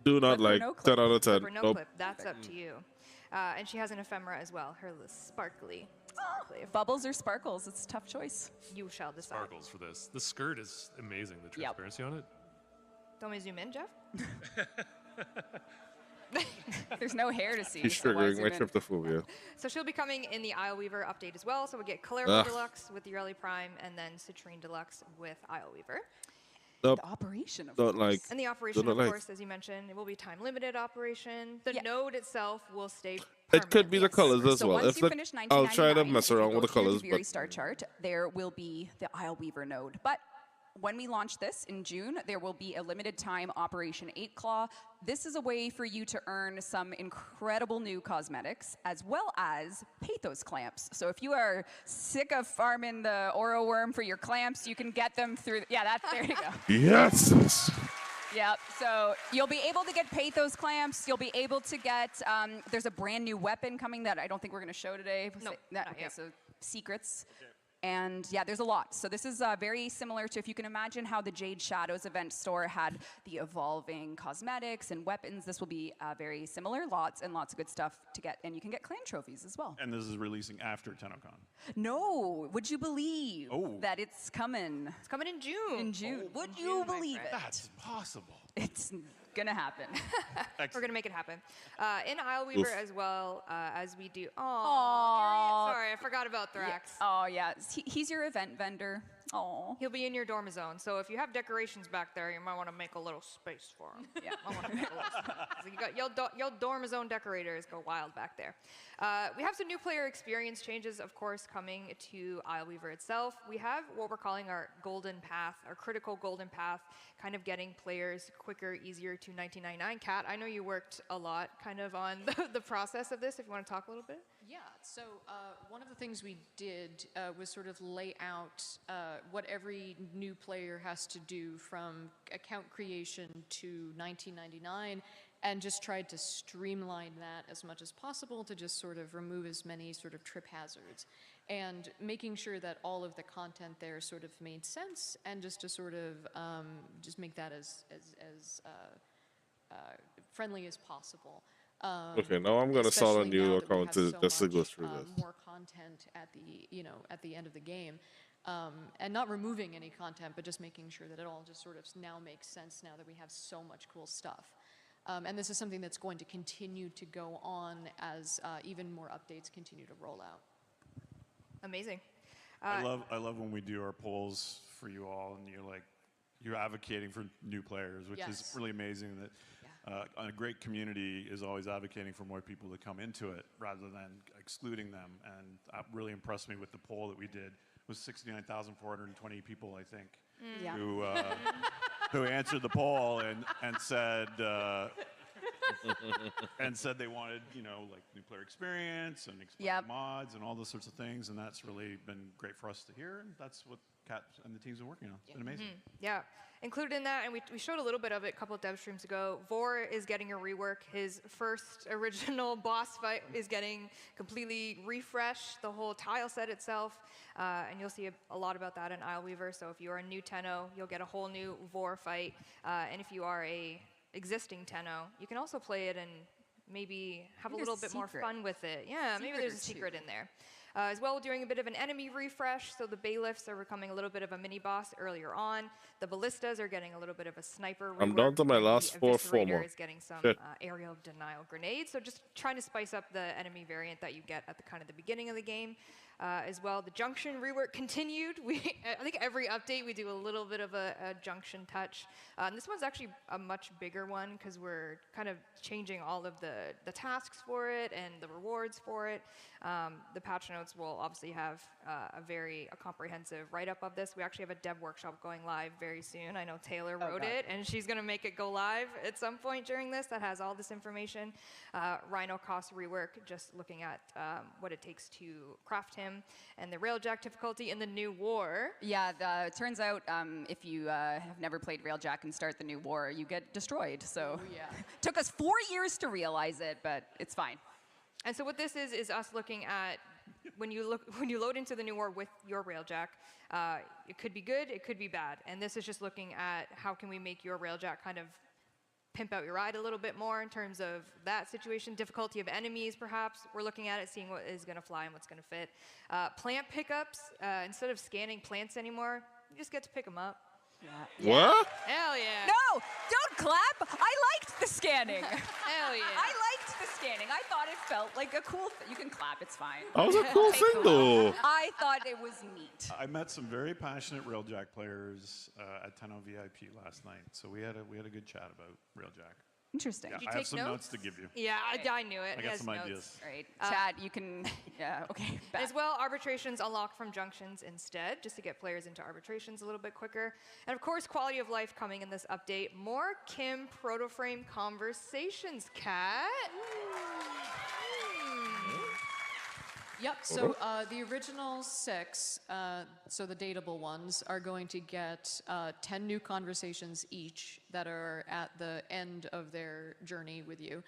Do not
Clip or
like
no clip?
10 out of 10.
Clip or no
Nope.
clip, that's up to you. And she has an ephemera as well, her sparkly enclave.
Bubbles or sparkles? It's a tough choice.
You shall decide.
Sparkles for this. The skirt is amazing. The transparency on it.
Don't we zoom in, Jeff?
There's no hair to see.
She's
so why
triggering
zoom
my
in?
tryptophobia.
So she'll be coming in the Isleweaver update as well. So we get Kalervo
Ugh.
Deluxe with the Early Prime, and then Citrine Deluxe with Isleweaver.
Nope.
The operation, of
Don't
course.
like.
And the operation,
Don't
of
like.
course, as you mentioned, it will be time-limited operation. The
Yeah.
node itself will stay
It could be the
permanently.
colors as
So
well.
once
If
you
the,
finish
I'll try to
1999,
mess
if you
around
go
with the
to your
colors,
Kaviri
but
star chart, there will be the Isleweaver node. But when we launch this in June, there will be a limited time Operation 8 Claw. This is a way for you to earn some incredible new cosmetics, as well as pathos clamps. So if you are sick of farming the oro worm for your clamps, you can get them through, there you go.
yes.
Yep, so you'll be able to get pathos clamps. You'll be able to get, there's a brand new weapon coming that I don't think we're gonna show today.
No,
That,
not
okay,
yet.
so secrets. And yeah, there's a lot. So this is very similar to, if you can imagine how the Jade Shadows event store had the evolving cosmetics and weapons, this will be very similar. Lots and lots of good stuff to get, and you can get clan trophies as well.
And this is releasing after TennoCon.
No, would you believe
Oh.
that it's coming
It's coming in June.
in June? Would
in
you
June, my
believe
friend.
it?
That's impossible.
It's gonna happen.
We're gonna make it happen. In Isleweaver
Oof.
as well, as we do.
Aw.
Sorry, I forgot about Thrax.
Oh yeah, he's your event vendor. Oh.
He'll be in your dorm zone. So if you have decorations back there, you might want to make a little space for him.
Yeah.
Might wanna make a little space. So you got your dorm zone decorators go wild back there. We have some new player experience changes, of course, coming to Isleweaver itself. We have what we're calling our golden path, our critical golden path, kind of getting players quicker, easier to 1999. Kat, I know you worked a lot kind of on the process of this, if you want to talk a little bit.
Yeah, so one of the things we did was sort of lay out what every new player has to do from account creation to 1999, and just tried to streamline that as much as possible to just sort of remove as many sort of trip hazards, and making sure that all of the content there sort of made sense, and just to sort of just make that as friendly as possible.
Okay, now I'm gonna start a
Especially
new
now that we
account
have
just to go
much,
through this.
more content at the end of the game, and not removing any content, but just making sure that it all just sort of now makes sense now that we have so much cool stuff. And this is something that's going to continue to go on as even more updates continue to roll out.
Amazing.
I love when we do our polls for you all, and you're advocating for new players, which is
Yes.
really amazing. That a great community is always advocating for more people to come into it rather than excluding them. And that really impressed me with the poll that we did. It was 69,420 people, I think,
Yeah.
who answered the poll and said they wanted, like new player experience and
Yep.
mods and all those sorts of things, and that's really been great for us to hear, and that's what Kat and the teams are working on. It's been amazing.
Yeah, included in that, and we showed a little bit of it a couple of dev streams ago. Vor is getting a rework. His first original boss fight is getting completely refreshed, the whole tile set itself, and you'll see a lot about that in Isleweaver. So if you are a new Tenno, you'll get a whole new Vor fight, and if you are a existing Tenno, you can also play it and maybe have a
Maybe
little
there's
bit
a
more
secret.
fun with it. Yeah, maybe there's a
Secret or two.
secret in there. As well, we're doing a bit of an enemy refresh, so the bailiffs are becoming a little bit of a mini boss earlier on. The ballistas are getting a little bit of a sniper.
I'm down
rework,
to my
and
last
the
four
Eviscerator
more.
is getting some
Shit.
aerial denial grenades. So just trying to spice up the enemy variant that you get at the kind of the beginning of the game. As well, the junction rework continued. I think every update we do a little bit of a junction touch. This one's actually a much bigger one because we're kind of changing all of the tasks for it and the rewards for it. The patch notes will obviously have a comprehensive write-up of this. We actually have a dev workshop going live very soon. I know Taylor wrote
God.
it, and she's going to make it go live at some point during this that has all this information. Rhino cost rework, just looking at what it takes to craft him, and the railjack difficulty in the new war.
Yeah, it turns out if you have never played Railjack and start the new war, you get destroyed. So
yeah.
took us 4 years to realize it, but it's fine.
And so what this is us looking at when you load into the new war with your railjack. It could be good, it could be bad, and this is just looking at how can we make your railjack kind of pimp out your ride a little bit more in terms of that situation, difficulty of enemies perhaps. We're looking at it, seeing what is going to fly and what's going to fit. Plant pickups, instead of scanning plants anymore, you just get to pick them up.
What?
Hell yeah.
No, don't clap. I liked the scanning.
Hell yeah.
I liked standing. I thought it felt like a cool thing. You can clap, it's fine.
That was a cool thing, though.
I thought it was neat.
I met some very passionate Railjack players at 10 VIP last night, so we had a good chat about Railjack.
Interesting.
Yeah,
Did you
I
take
have some notes to give you.
Yeah, I knew it.
I
He
got
has
some
notes.
ideas.
Right. Chad, you can, yeah, okay. back.
As well, arbitrations unlock from junctions instead, just to get players into arbitrations a little bit quicker. And of course, quality of life coming in this update. More Kim Protoframe conversations, Kat.
Yep, so the original 6, so the dateable ones, are going to get 10 new conversations each that are at the end of their journey with you.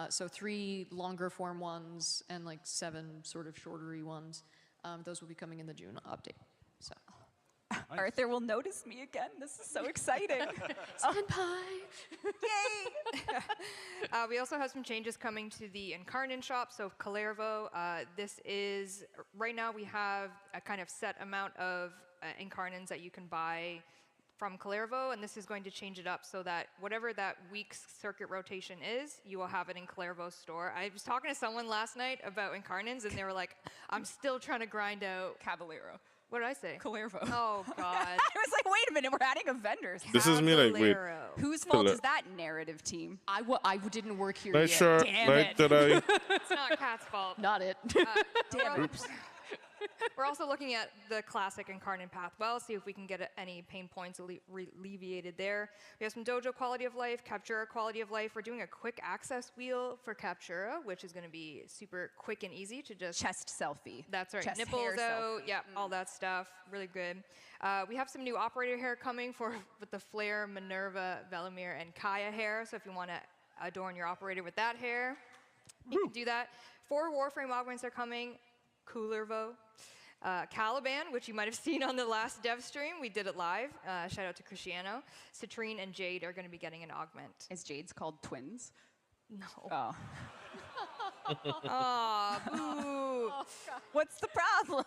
So 3 longer form ones and like 7 sort of shortery ones. Those will be coming in the June update. So.
Arthur will notice me again. This is so exciting.
Senpai!
Yay!
We also have some changes coming to the Incarnon shop. So Kalervo, this is, right now we have a kind of set amount of Incarnons that you can buy from Kalervo, and this is going to change it up so that whatever that week's circuit rotation is, you will have it in Kalervo's store. I was talking to someone last night about Incarnons, and they were like, I'm still trying to grind out
Caballero.
What did I say?
Kalervo.
Oh, God.
I was like, wait a minute, we're adding a vendor.
This is me like, wait.
Caballero.
Whose fault is that, narrative team?
I didn't work here
Night
yet.
shirt,
Damn
night
it.
today.
It's not Kat's fault.
Not it.
Damn it.
We're also looking at the classic Incarnate path well, see if we can get any pain points alleviated there. We have some Dojo quality of life, Captura quality of life. We're doing a quick access wheel for Captura, which is going to be super quick and easy to just...
Chest selfie.
That's right.
Chest
Nipples
hair
out, yeah, all that stuff. Really good. We have some new operator hair coming with the Flare, Minerva, Velimir, and Kaya hair. So if you want to adorn your operator with that hair, you can do that. 4 Warframe augments are coming. Coolervo. Caliban, which you might have seen on the last Devstream. We did it live. Shout out to Cristiano. Citrine and Jade are going to be getting an augment.
Is Jade's called twins?
No.
Oh.
Aw, boo.
What's the problem?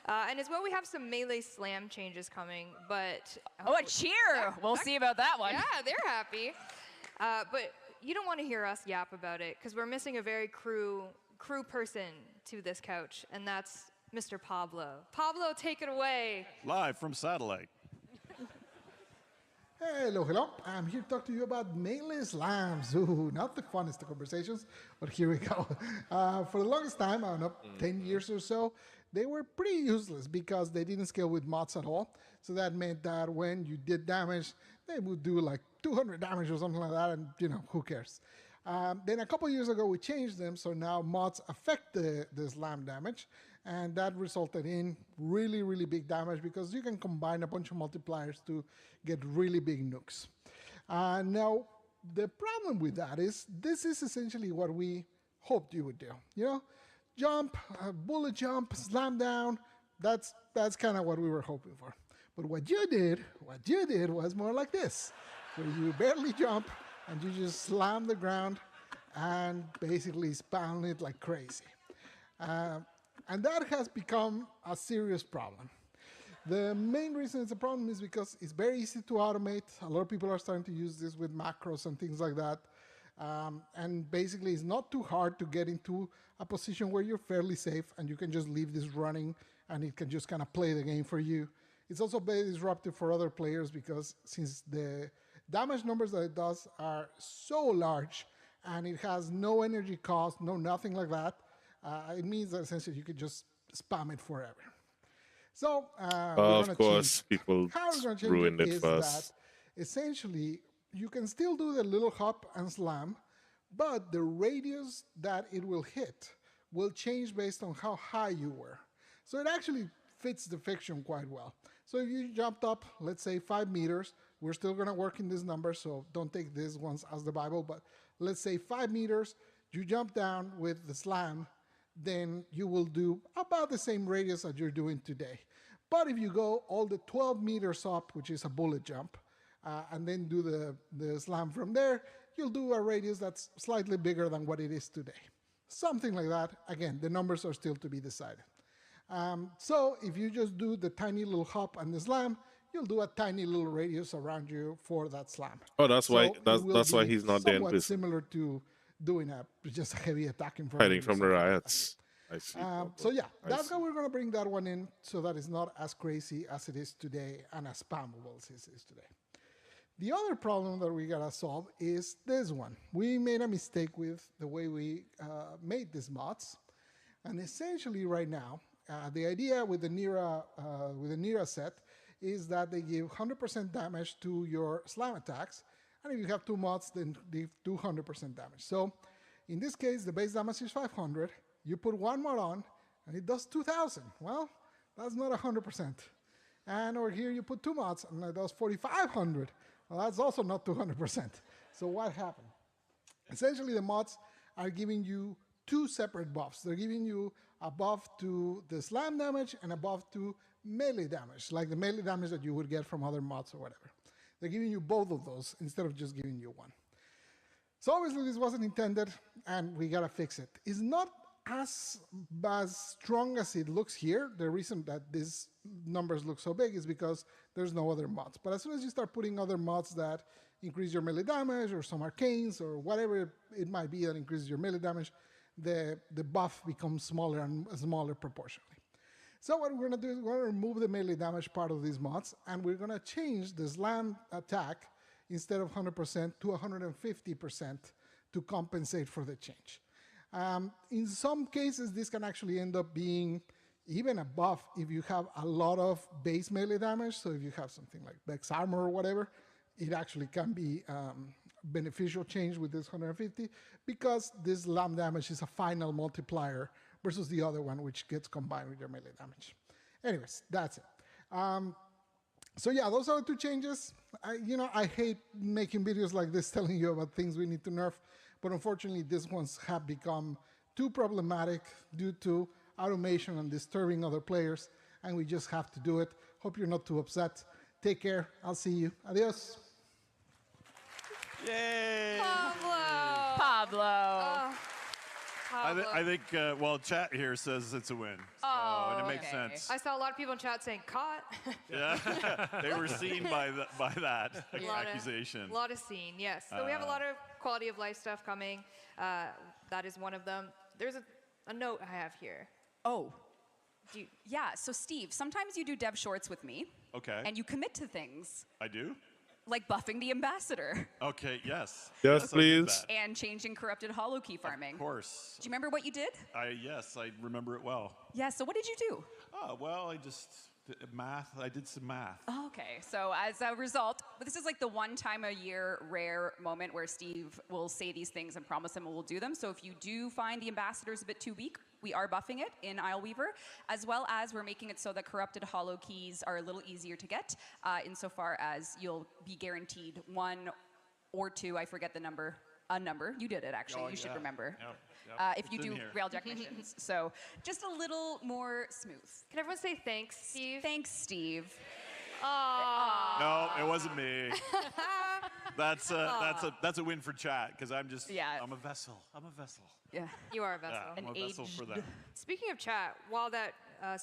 And as well, we have some melee slam changes coming, but...
Oh, a cheer! We'll see about that one.
Yeah, they're happy. But you don't want to hear us yap about it, because we're missing a very crew person to this couch, and that's Mr. Pablo. Pablo, take it away.
Live from satellite.
Hello. I'm here to talk to you about melee slams. Ooh, not the funnest of conversations, but here we go. For the longest time, I don't know, 10 years or so, they were pretty useless because they didn't scale with mods at all. So that meant that when you did damage, they would do like 200 damage or something like that, and who cares? Then a couple years ago, we changed them, so now mods affect the slam damage, and that resulted in really, really big damage because you can combine a bunch of multipliers to get really big nukes. Now, the problem with that is this is essentially what we hoped you would do. Jump, bullet jump, slam down, that's kind of what we were hoping for. But what you did was more like this, where you barely jump, and you just slam the ground and basically spam it like crazy. And that has become a serious problem. The main reason it's a problem is because it's very easy to automate. A lot of people are starting to use this with macros and things like that. And basically, it's not too hard to get into a position where you're fairly safe and you can just leave this running and it can just kind of play the game for you. It's also very disruptive for other players because since the damage numbers that it does are so large and it has no energy cost, no nothing like that, it means that essentially you could just spam it forever. So,
of course, people ruined it first.
Essentially, you can still do the little hop and slam, but the radius that it will hit will change based on how high you were. So it actually fits the fiction quite well. So if you jumped up, let's say 5 meters, we're still going to work in this number, so don't take these ones as the Bible, but let's say 5 meters, you jump down with the slam, then you will do about the same radius that you're doing today. But if you go all the 12 meters up, which is a bullet jump, and then do the slam from there, you'll do a radius that's slightly bigger than what it is today. Something like that. Again, the numbers are still to be decided. So if you just do the tiny little hop and the slam, you'll do a tiny little radius around you for that slam.
Oh, that's why
So it will
that's why
be
he's not there in
somewhat
prison.
similar to doing just a heavy attack in front
Hiding
of you.
from the riots. I see.
So yeah,
I
that's
see.
how we're going to bring that one in, so that it's not as crazy as it is today and as spammable as it is today. The other problem that we gotta solve is this one. We made a mistake with the way we made these mods, and essentially right now, the idea with the Nira set is that they give 100% damage to your slam attacks, and if you have two mods, then they do 100% damage. So in this case, the base damage is 500. You put one mod on, and it does 2,000. Well, that's not 100%. And over here, you put two mods, and it does 4,500. Well, that's also not 200%. So what happened? Essentially, the mods are giving you two separate buffs. They're giving you a buff to the slam damage and a buff to melee damage, like the melee damage that you would get from other mods or whatever. They're giving you both of those instead of just giving you one. So obviously, this wasn't intended, and we gotta fix it. It's not as strong as it looks here. The reason that these numbers look so big is because there's no other mods. But as soon as you start putting other mods that increase your melee damage, or some arcanes, or whatever it might be that increases your melee damage, the buff becomes smaller and smaller proportionally. So what we're going to do is we're going to remove the melee damage part of these mods, and we're going to change the slam attack instead of 100% to 150% to compensate for the change. In some cases, this can actually end up being even a buff if you have a lot of base melee damage. So if you have something like Vex Armor or whatever, it actually can be beneficial change with this 150, because this slam damage is a final multiplier versus the other one, which gets combined with your melee damage. Anyways, that's it. So yeah, those are the two changes. I hate making videos like this telling you about things we need to nerf, but unfortunately these ones have become too problematic due to automation and disturbing other players, and we just have to do it. Hope you're not too upset. Take care. I'll see you. Adios.
Yay!
Pablo.
I think, well, chat here says it's a win. So, and it makes sense.
I saw a lot of people in chat saying, caught.
Yeah, they were seen by that accusation.
A lot of scene, yes. So we have a lot of quality of life stuff coming. That is one of them. There's a note I have here.
Oh. Yeah, so Steve, sometimes you do dev shorts with me.
Okay.
And you commit to things.
I do?
Like buffing the ambassador.
Okay, yes.
Yes, please.
And changing corrupted hollow key farming.
Of course.
Do you remember what you did?
Yes, I remember it well.
Yeah, so what did you do?
Oh, well, I just did math. I did some math.
Oh, okay, so as a result, but this is like the one time a year rare moment where Steve will say these things and promise him we'll do them. So if you do find the ambassadors a bit too weak, we are buffing it in Isleweaver, as well as we're making it so that corrupted hollow keys are a little easier to get, insofar as you'll be guaranteed one or two, I forget the number, a number. You did it, actually. You should remember.
Yep.
If you do Railjack missions. So just a little more smooth.
Can everyone say thanks, Steve?
Thanks, Steve.
Aww.
No, it wasn't me. That's a win for chat, because I'm a vessel. I'm a vessel.
Yeah.
You are a vessel.
Yeah, I'm a vessel for them.
Speaking of chat, while that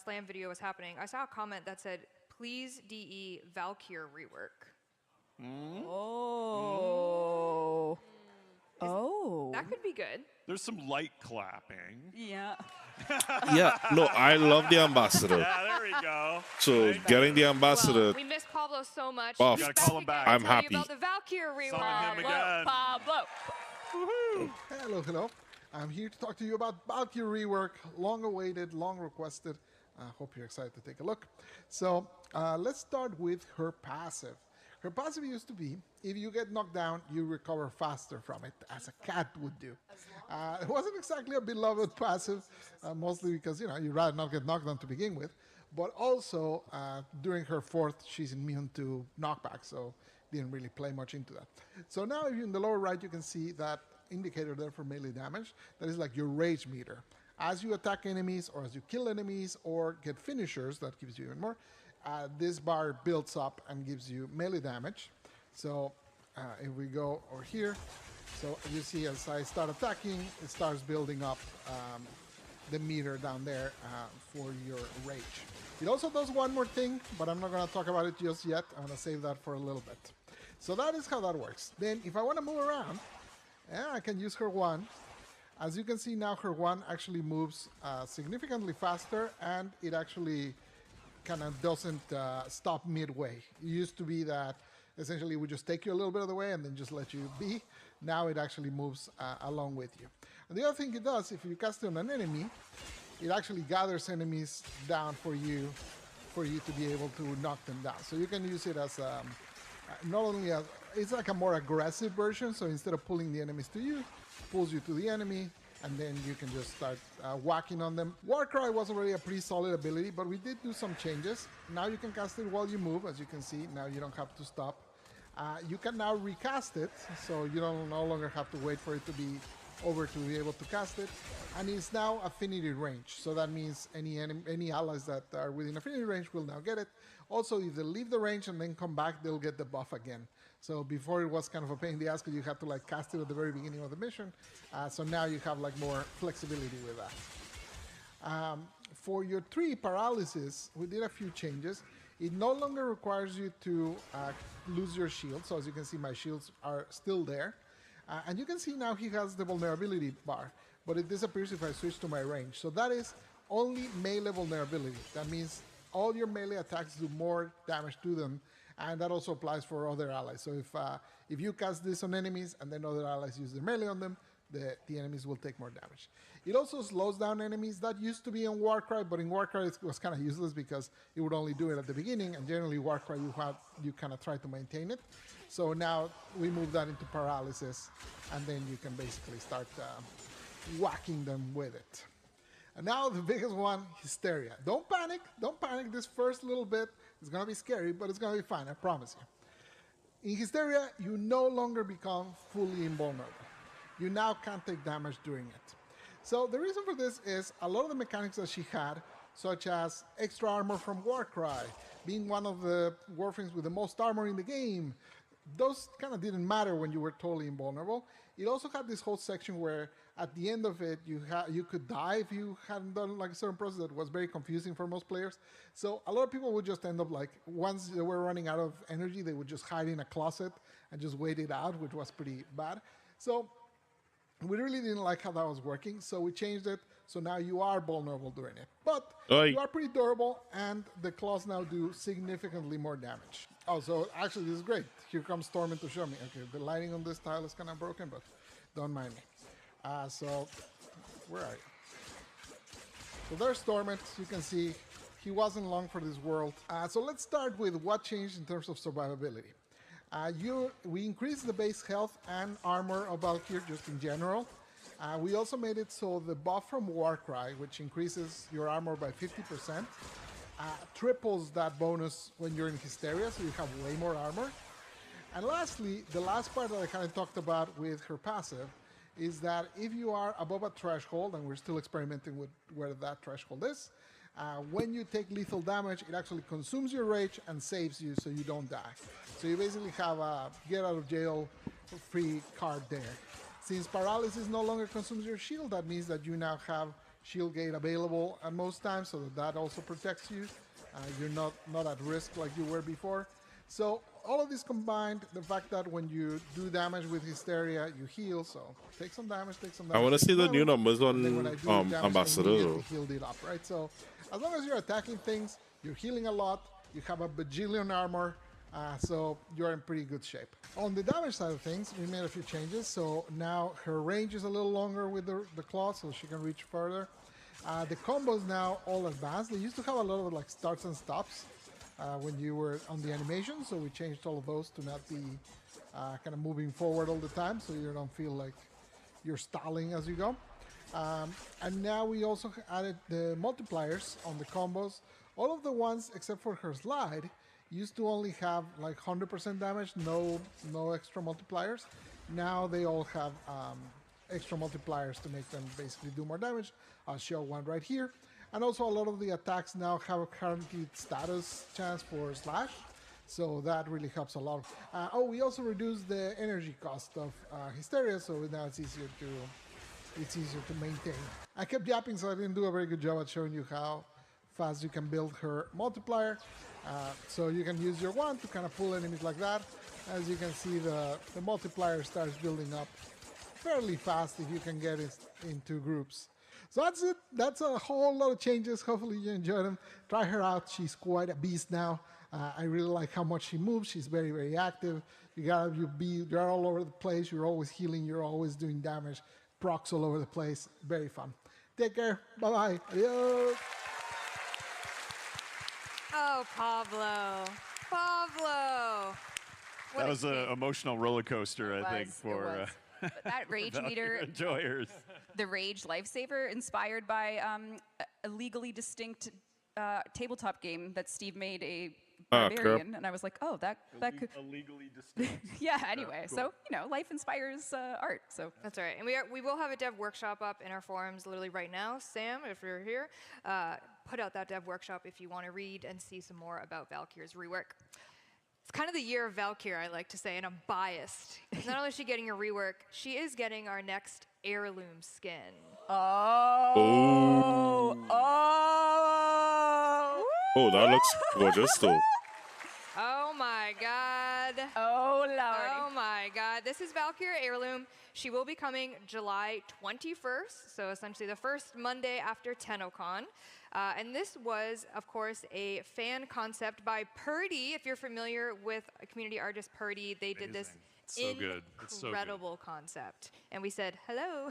slam video was happening, I saw a comment that said, please DE Valkyr rework.
Oh.
That could be good.
There's some light clapping.
Yeah.
Yeah, no, I love the ambassador.
Yeah, there we go.
So getting the ambassador,
Well, we miss Pablo so much.
buff.
He's
Gotta
back
call him
again
back.
to
I'm
tell you
happy.
about the Valkyr rework.
Summon him again.
Pablo.
Hello, hello. I'm here to talk to you about Valkyr rework, long awaited, long requested. I hope you're excited to take a look. So let's start with her passive. Her passive used to be, if you get knocked down, you recover faster from it, as a cat would do. It wasn't exactly a beloved passive, mostly because, you'd rather not get knocked down to begin with. But also, during her fourth, she's immune to knockback, so didn't really play much into that. So now, if you're in the lower right, you can see that indicator there for melee damage. That is like your rage meter. As you attack enemies, or as you kill enemies, or get finishers, that gives you even more, this bar builds up and gives you melee damage. So if we go over here, so you see as I start attacking, it starts building up the meter down there for your rage. It also does one more thing, but I'm not going to talk about it just yet. I'm going to save that for a little bit. So that is how that works. Then if I want to move around, And I can use her one. As you can see now, her one actually moves significantly faster, and it actually kind of doesn't stop midway. It used to be that essentially it would just take you a little bit of the way and then just let you be. Now it actually moves along with you. And the other thing it does, if you cast it on an enemy, it actually gathers enemies down for you to be able to knock them down. So you can use it as not only a, it's like a more aggressive version. So instead of pulling the enemies to you, pulls you to the enemy, and then you can just start whacking on them. Warcry was already a pretty solid ability, but we did do some changes. Now you can cast it while you move, as you can see. Now you don't have to stop. You can now recast it, so you don't no longer have to wait for it to be over to be able to cast it. And it's now affinity range, so that means any allies that are within affinity range will now get it. Also, if they leave the range and then come back, they'll get the buff again. So before it was kind of a pain in the ass because you had to like cast it at the very beginning of the mission. So now you have like more flexibility with that. For your 3 paralysis, we did a few changes. It no longer requires you to lose your shield. So as you can see, my shields are still there. And you can see now he has the vulnerability bar, but it disappears if I switch to my range. So that is only melee vulnerability. That means all your melee attacks do more damage to them, and that also applies for other allies. So if you cast this on enemies and then other allies use their melee on them, the enemies will take more damage. It also slows down enemies. That used to be in Warcry, but in Warcry it was kind of useless because it would only do it at the beginning, and generally Warcry you kind of try to maintain it. So now we move that into paralysis, and then you can basically start whacking them with it. And now the biggest one, hysteria. Don't panic. Don't panic. This first little bit is going to be scary, but it's going to be fine. I promise you. In hysteria, you no longer become fully invulnerable. You now can't take damage during it. So the reason for this is a lot of the mechanics that she had, such as extra armor from Warcry, being one of the Warframes with the most armor in the game, those kind of didn't matter when you were totally invulnerable. It also had this whole section where at the end of it, you could die if you hadn't done like a certain process that was very confusing for most players. So a lot of people would just end up like, once they were running out of energy, they would just hide in a closet and just wait it out, which was pretty bad. So we really didn't like how that was working, so we changed it. So now you are vulnerable during it. But you are pretty durable, and the claws now do significantly more damage. Oh, so actually this is great. Here comes Stormin to show me. Okay, the lighting on this tile is kind of broken, but don't mind me. So, where are you? So there's Stormin. You can see he wasn't long for this world. So let's start with what changed in terms of survivability. We increased the base health and armor of Valkyr just in general. We also made it so the buff from Warcry, which increases your armor by 50%, triples that bonus when you're in Hysteria, so you have way more armor. And lastly, the last part that I kind of talked about with her passive is that if you are above a threshold, and we're still experimenting with where that threshold is, when you take lethal damage, it actually consumes your rage and saves you so you don't die. So you basically have a get out of jail free card there. Since paralysis no longer consumes your shield, that means that you now have shield gate available at most times, so that also protects you. You're not at risk like you were before. So all of this combined, the fact that when you do damage with Hysteria, you heal, so take some damage,
I want to see the new numbers on Ambassador.
Healed it up, right? So as long as you're attacking things, you're healing a lot, you have a bajillion armor, so you're in pretty good shape. On the damage side of things, we made a few changes. So now her range is a little longer with the claw, so she can reach further. The combos now all advanced. They used to have a lot of like starts and stops when you were on the animation, so we changed all of those to not be kind of moving forward all the time, so you don't feel like you're stalling as you go. And now we also added the multipliers on the combos. All of the ones except for her slide used to only have like 100% damage, no extra multipliers. Now they all have extra multipliers to make them basically do more damage. I'll show one right here. And also a lot of the attacks now have a guaranteed status chance for slash, so that really helps a lot. We also reduced the energy cost of Hysteria, so now it's easier to maintain. I kept yapping, so I didn't do a very good job at showing you how fast you can build her multiplier. So you can use your wand to kind of pull enemies like that. As you can see, the multiplier starts building up fairly fast if you can get it into groups. So that's it. That's a whole lot of changes. Hopefully you enjoy them. Try her out. She's quite a beast now. I really like how much she moves. She's very, very active. You're all over the place. You're always healing. You're always doing damage. Procs all over the place. Very fun. Take care. Bye-bye. Adios.
Oh, Pablo. Pablo. What
That
a
was an
game.
emotional roller coaster, I think,
It
for
was. But that rage
Valkyrie
meter,
enjoyers.
the rage lifesaver, inspired by a legally distinct tabletop game that Steve made, a barbarian, and I was like, oh, that could.
Illegally distinct.
Yeah. Anyway,
cool.
so life inspires art. So
That's all right. And we will have a dev workshop up in our forums literally right now. Sam, if you're here, put out that dev workshop if you want to read and see some more about Valkyr's rework. It's kind of the year of Valkyr, I like to say, and I'm biased. Not only is she getting a rework, she is getting our next heirloom skin.
Oh,
that looks gorgeous, though.
Oh my God.
Oh Lordy.
Oh my God. This is Valkyr Heirloom. She will be coming July 21st, so essentially the first Monday after TennoCon. And this was, of course, a fan concept by Purdy. If you're familiar with community artist Purdy, they did this
It's so good. It's so good.
incredible concept. And we said, hello,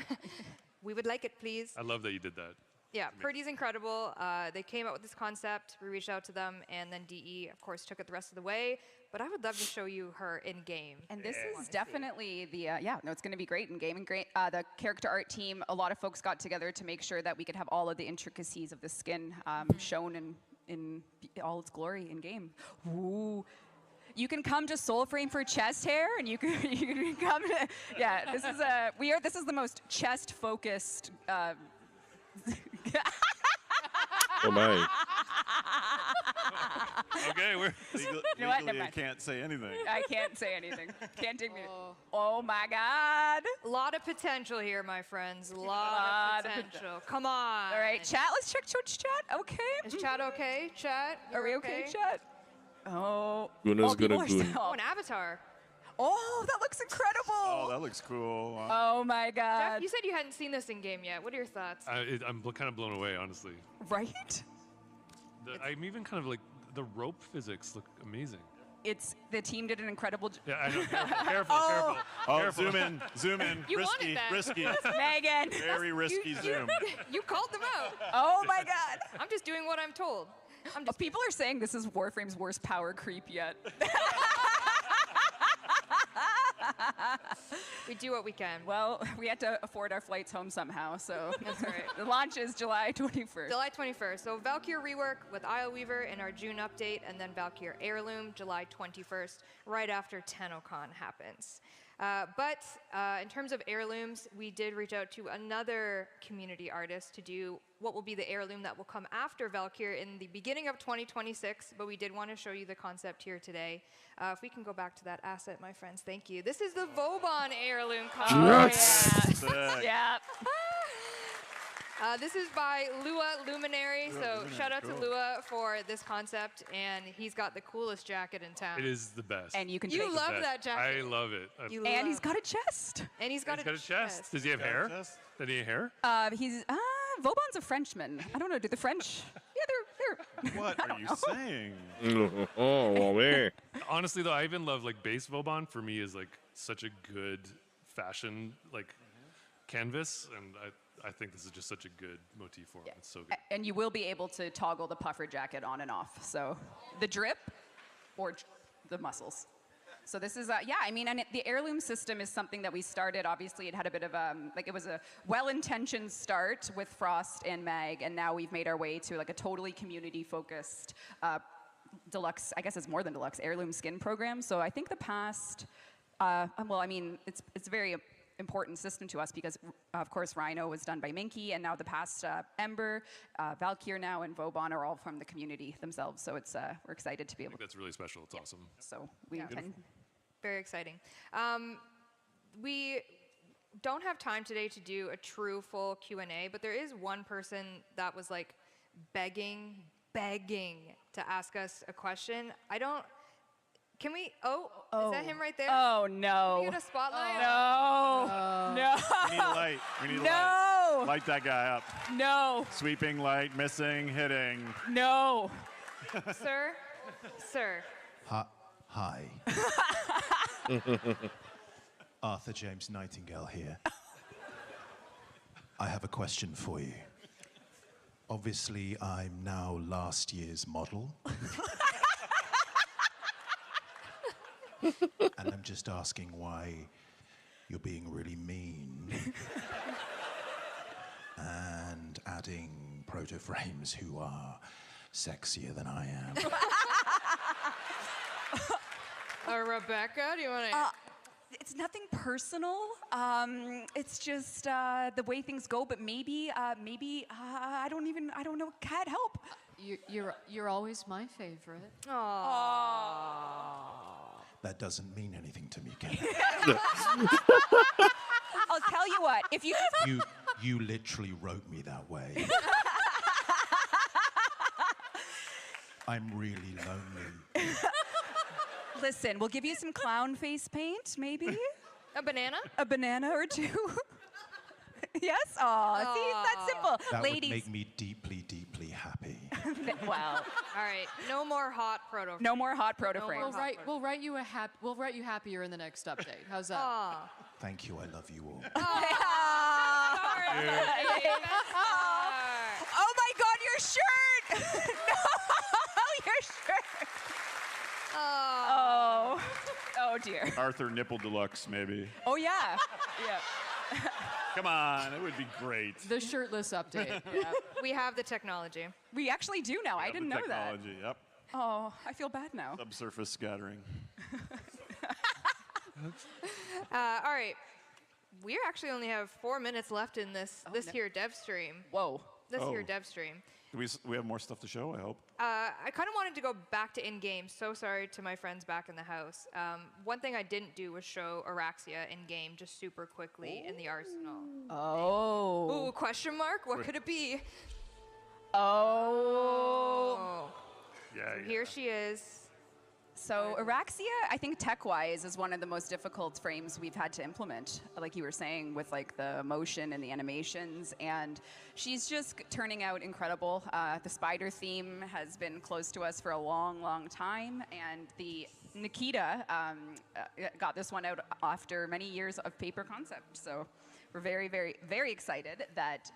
we would like it, please.
I love that you did that.
Yeah, Purdy's incredible. They came up with this concept. We reached out to them, and then DE, of course, took it the rest of the way. But I would love to show you her in game.
And this is definitely the, it's going to be great in game. And great, the character art team, a lot of folks got together to make sure that we could have all of the intricacies of the skin shown in all its glory in game. Ooh. You can come to Soulframe for chest hair, and you can come to, this is the most chest focused.
Oh my.
Okay, we're
You know what? Never
Legally, I
mind.
can't say anything.
I can't say anything. Can't take me. Oh my God.
A lot of potential here, my friends. A lot of potential. Come on.
All right, chat. Let's check Twitch chat. Okay.
Is chat okay? Chat?
Are we okay, chat? Oh.
Guna's
people
gonna
are
goon.
still-
Oh, an avatar.
Oh, that looks incredible.
Oh, that looks cool.
Oh my God.
Jeff, you said you hadn't seen this in game yet. What are your thoughts?
I'm kind of blown away, honestly.
Right?
I'm even kind of like, the rope physics look amazing.
The team did an incredible
Yeah, I know. Careful,
Oh.
Oh,
careful.
zoom in.
You
risky,
wanted that.
risky.
Megan.
Very risky zoom.
You called them out.
Oh my God.
I'm just doing what I'm told.
People are saying this is Warframe's worst power creep yet.
We do what we can.
Well, we had to afford our flights home somehow, so
That's all right.
the launch is July 21st.
July 21st. So Valkyr rework with Isle Weaver in our June update, and then Valkyr Heirloom July 21st, right after TennoCon happens. But in terms of heirlooms, we did reach out to another community artist to do what will be the heirloom that will come after Valkyr in the beginning of 2026, but we did want to show you the concept here today. If we can go back to that asset, my friends, thank you. This is the Vauban heirloom concept.
Sick.
Yeah.
This is by Lua Luminary, so
Luminary,
shout out to
cool.
Lua for this concept, and he's got the coolest jacket in town.
It is the best.
And you can
You
take
love
Best.
that jacket.
I love it.
You
And
love-
he's got a chest.
and he's got
He's got a chest. Does he have
Got a
hair?
chest?
Does he have hair?
He's Vauban's a Frenchman. I don't know. Do the French? Yeah, they're.
What are you saying?
Oh, man.
Honestly, though, I even love like base Vauban. For me, is like such a good fashion like canvas, and I think this is just such a good motif for him. It's so good.
And you will be able to toggle the puffer jacket on and off. So the drip or the muscles. So this is, and the heirloom system is something that we started. Obviously, it had a bit of it was a well-intentioned start with Frost and Mag, and now we've made our way to like a totally community-focused deluxe, I guess it's more than deluxe, heirloom skin program. So I think the past, it's a very important system to us because, of course, Rhino was done by Minky, and now the past Ember, Valkyr now, and Vauban are all from the community themselves. So it's we're excited to be
I
able
think that's really special. It's awesome.
So we intend.
Very exciting. We don't have time today to do a true full Q&A, but there is one person that was like begging to ask us a question. Can we? Oh, is that him right there?
Oh,
Can
no.
we get a spotlight?
No.
We need a light. We need a light.
No.
Light that guy up.
No.
Sweeping light, missing, hitting.
No.
Sir? Sir.
Hi. Arthur James Nightingale here. I have a question for you. Obviously, I'm now last year's model. And I'm just asking why you're being really mean and adding proto-frames who are sexier than I am.
Rebecca, do you want to?
It's nothing personal. It's just the way things go. But maybe I don't know. Can't help.
You're always my favorite.
That doesn't mean anything to me, Ken.
I'll tell you what. If you
You literally wrote me that way. I'm really lonely.
listen, we'll give you some clown face paint, maybe.
A banana?
A banana or two. Yes? Aw, see, it's that simple.
That
Ladies.
would make me deeply, deeply happy.
Wow.
All right, no more hot proto.
No more hot proto frames.
We'll write you happier in the near update. How's that?
Aw.
Thank you, I love you all.
Oh my God, your shirt! No, your shirt. Oh. Oh dear.
Arthur Nipple Deluxe, maybe.
Oh yeah. Yeah.
Come on, it would be great.
The shirtless update.
Yeah.
We have the technology.
We actually do now. I didn't know that.
Technology, yep.
Oh, I feel bad now.
Subsurface scattering.
All right. We actually only have 4 minutes left in this here dev stream.
Whoa.
This here
Oh.
dev stream.
Do we have more stuff to show, I hope.
I kind of wanted to go back to in-game. So sorry to my friends back in the house. One thing I didn't do was show Araxia in-game just super quickly in the arsenal.
Oh.
Ooh, question mark? What could it be?
Oh.
Yeah, yeah.
Here she is.
So Araxia, I think tech-wise, is one of the most difficult frames we've had to implement, like you were saying, with like the motion and the animations, and she's just turning out incredible. The spider theme has been close to us for a long, long time, and the Nikita got this one out after many years of paper concept. So we're very, very, very excited that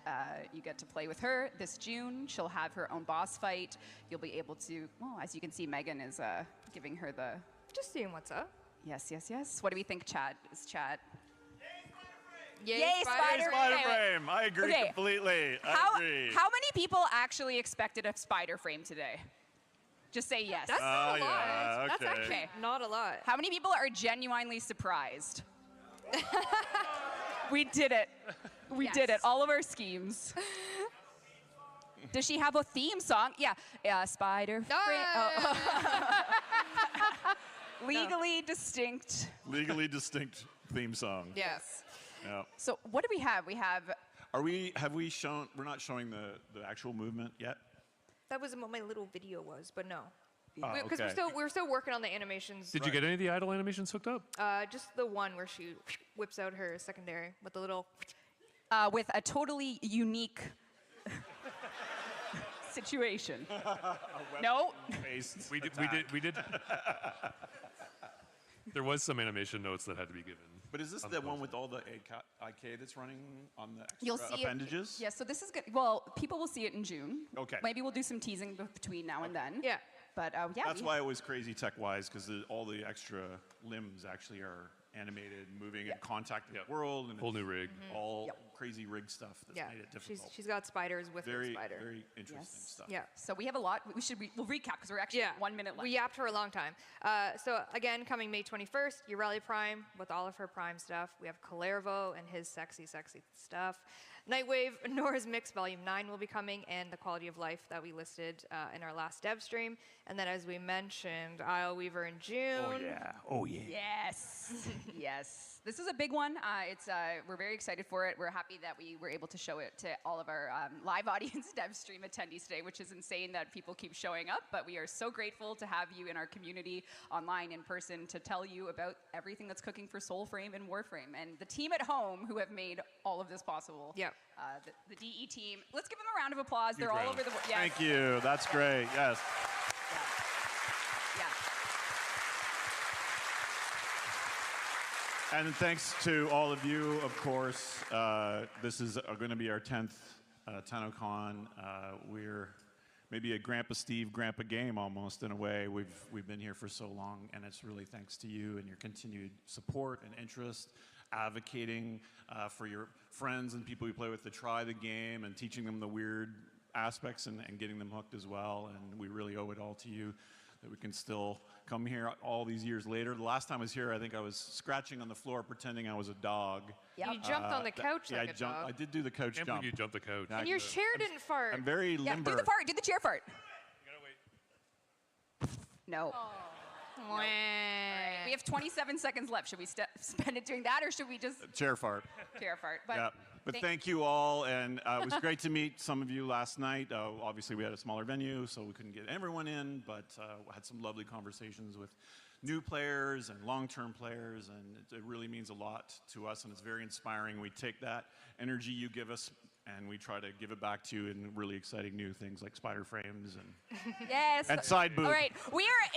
you get to play with her this June. She'll have her own boss fight. You'll be able to, well, as you can see, Megan is giving her the...
Just seeing what's up.
Yes, yes, yes. What do we think, Chad? Is Chad?
Yay,
Yay,
spider!
Spider
Okay,
frame. I agree
Okay.
completely.
How
I agree.
many people actually expected a spider frame today? Just say yes.
That's not a lot.
yeah,
That's
okay.
actually not a lot.
How many people are genuinely surprised? We did it. We did it. All of our schemes. Does she have a theme song? Yeah. Spider frame. Oh. Legally distinct.
Legally distinct theme song.
Yes.
Yeah.
So what do we have? We have...
Have we shown, we're not showing the actual movement yet?
That was what my little video was, but no.
Oh,
Because
okay.
we're still working on the animations.
Did you get any of the idle animations hooked up?
Just the one where she whips out her secondary with the little.
with a totally unique situation. No?
Face.
We did. There was some animation notes that had to be given.
But is this
on
the
the
one
post.
with all the IK that's running on the extra
You'll see
appendages?
it. Yeah, so this is good. Well, people will see it in June.
Okay.
Maybe we'll do some teasing between now and then.
Yeah.
But yeah.
That's why it was crazy tech-wise, because all the extra limbs actually are animated, moving in contact with the world, and
Whole new rig.
all crazy rig stuff that's
Yeah.
made it difficult.
She's got spiders with her
very,
spider.
very interesting
Yes.
stuff.
Yeah.
So we have a lot. We'll recap because we're actually 1 minute left.
We yapped for a long time. So again, coming May 21st, Ureli Prime with all of her Prime stuff. We have Kalervo and his sexy, sexy stuff. Nightwave, Nora's Mix Volume 9 will be coming, and the Quality of Life that we listed in our last dev stream. And then, as we mentioned, Isle Weaver in June.
Oh, yeah. Oh, yeah.
Yes. Yes. This is a big one. We're very excited for it. We're happy that we were able to show it to all of our live audience Devstream attendees today, which is insane that people keep showing up. But we are so grateful to have you in our community, online, in person, to tell you about everything that's cooking for Soulframe and Warframe. And the team at home who have made all of this possible.
Yep.
The DE team. Let's give them a round of applause. They're all over the world. Yes.
Thank you. That's great. Yes. And thanks to all of you, of course. This is going to be our 10th TennoCon. We're maybe a Grandpa Steve, Grandpa Game almost in a way. We've been here for so long, and it's really thanks to you and your continued support and interest, advocating for your friends and people you play with to try the game and teaching them the weird aspects and getting them hooked as well. And we really owe it all to you that we can still come here all these years later. The last time I was here, I think I was scratching on the floor pretending I was a dog.
Yep. You jumped on the couch like a dog.
I did do the couch jump.
You jumped the couch.
And your chair didn't fart.
I'm very limber.
Do the fart. Do the chair fart.
You gotta wait.
No. All right, we have 27 seconds left. Should we spend it doing that, or should we just
chair fart?
Chair fart. But
yeah. But thank you all, and it was great to meet some of you last night. Obviously, we had a smaller venue, so we couldn't get everyone in, but had some lovely conversations with new players and long-term players, and it really means a lot to us, and it's very inspiring. We take that energy you give us, and we try to give it back to you in really exciting new things like spider frames and
yes,
and side booth.
All right,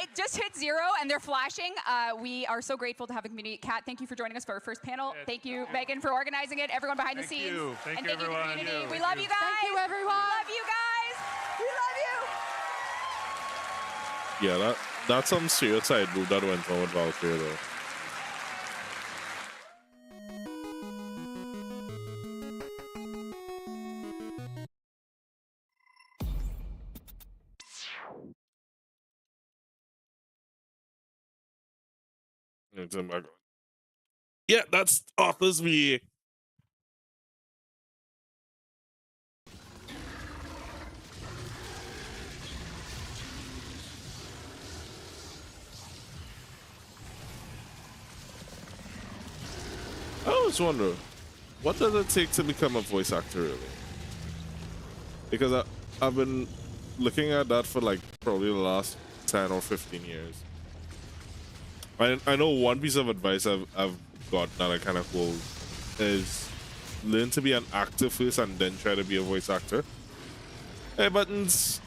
it just hit 0 and they're flashing. We are so grateful to have a community. Kat, thank you for joining us for our first panel. Thank you, Megan, for organizing it. Everyone behind the scenes.
Thank
and
you,
thank you,
everyone.
community. We love you guys.
Thank you, everyone.
We love you guys. We love you.
Yeah, that's some serious side move that went on with Valkyrie though. Yeah, that's Authors VA. I always wonder, what does it take to become a voice actor, really? Because I've been looking at that for like probably the last 10 or 15 years. I know one piece of advice I've got that I kind of hold is learn to be an actor first and then try to be a voice actor. Hey, buttons.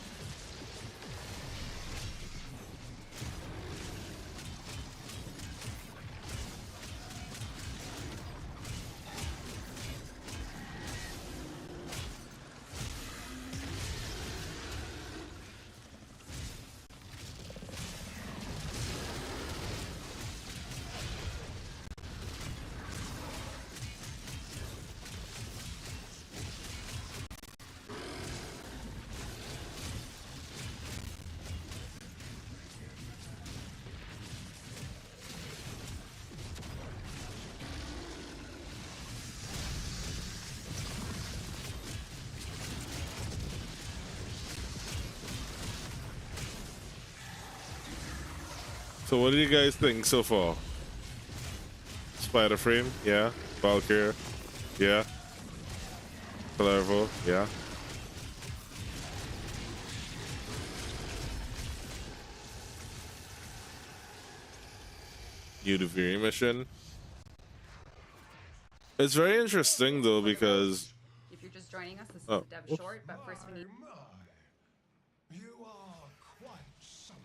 So what do you guys think so far? Spider Frame, yeah. Valkyrie, yeah. Clevo, yeah. New Devstream mission. It's very interesting though because
If you're just joining us, this is
Oh.
Dev Short, but first we need.
You are quite something.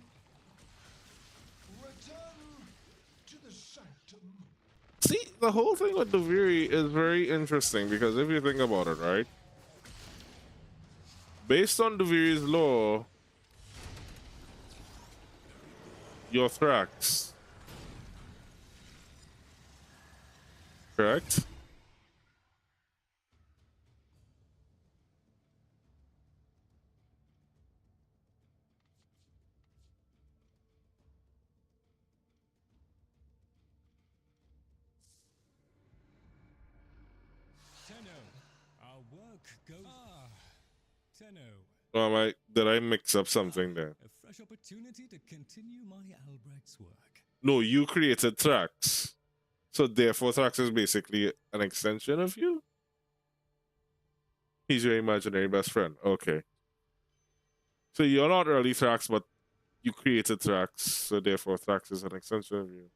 Return to the sanctum.
see, the whole thing with Devstream is very interesting because if you think about it, right? Based on Devstream's law, your Thrax, correct?
Our work goes. Tenno.
Oh, did I mix up something there?
A fresh opportunity to continue my Albrecht's work.
No, you created Thrax. So therefore, Thrax is basically an extension of you. He's your imaginary best friend. Okay. So you're not really Thrax, but you created Thrax, so therefore Thrax is an extension of you.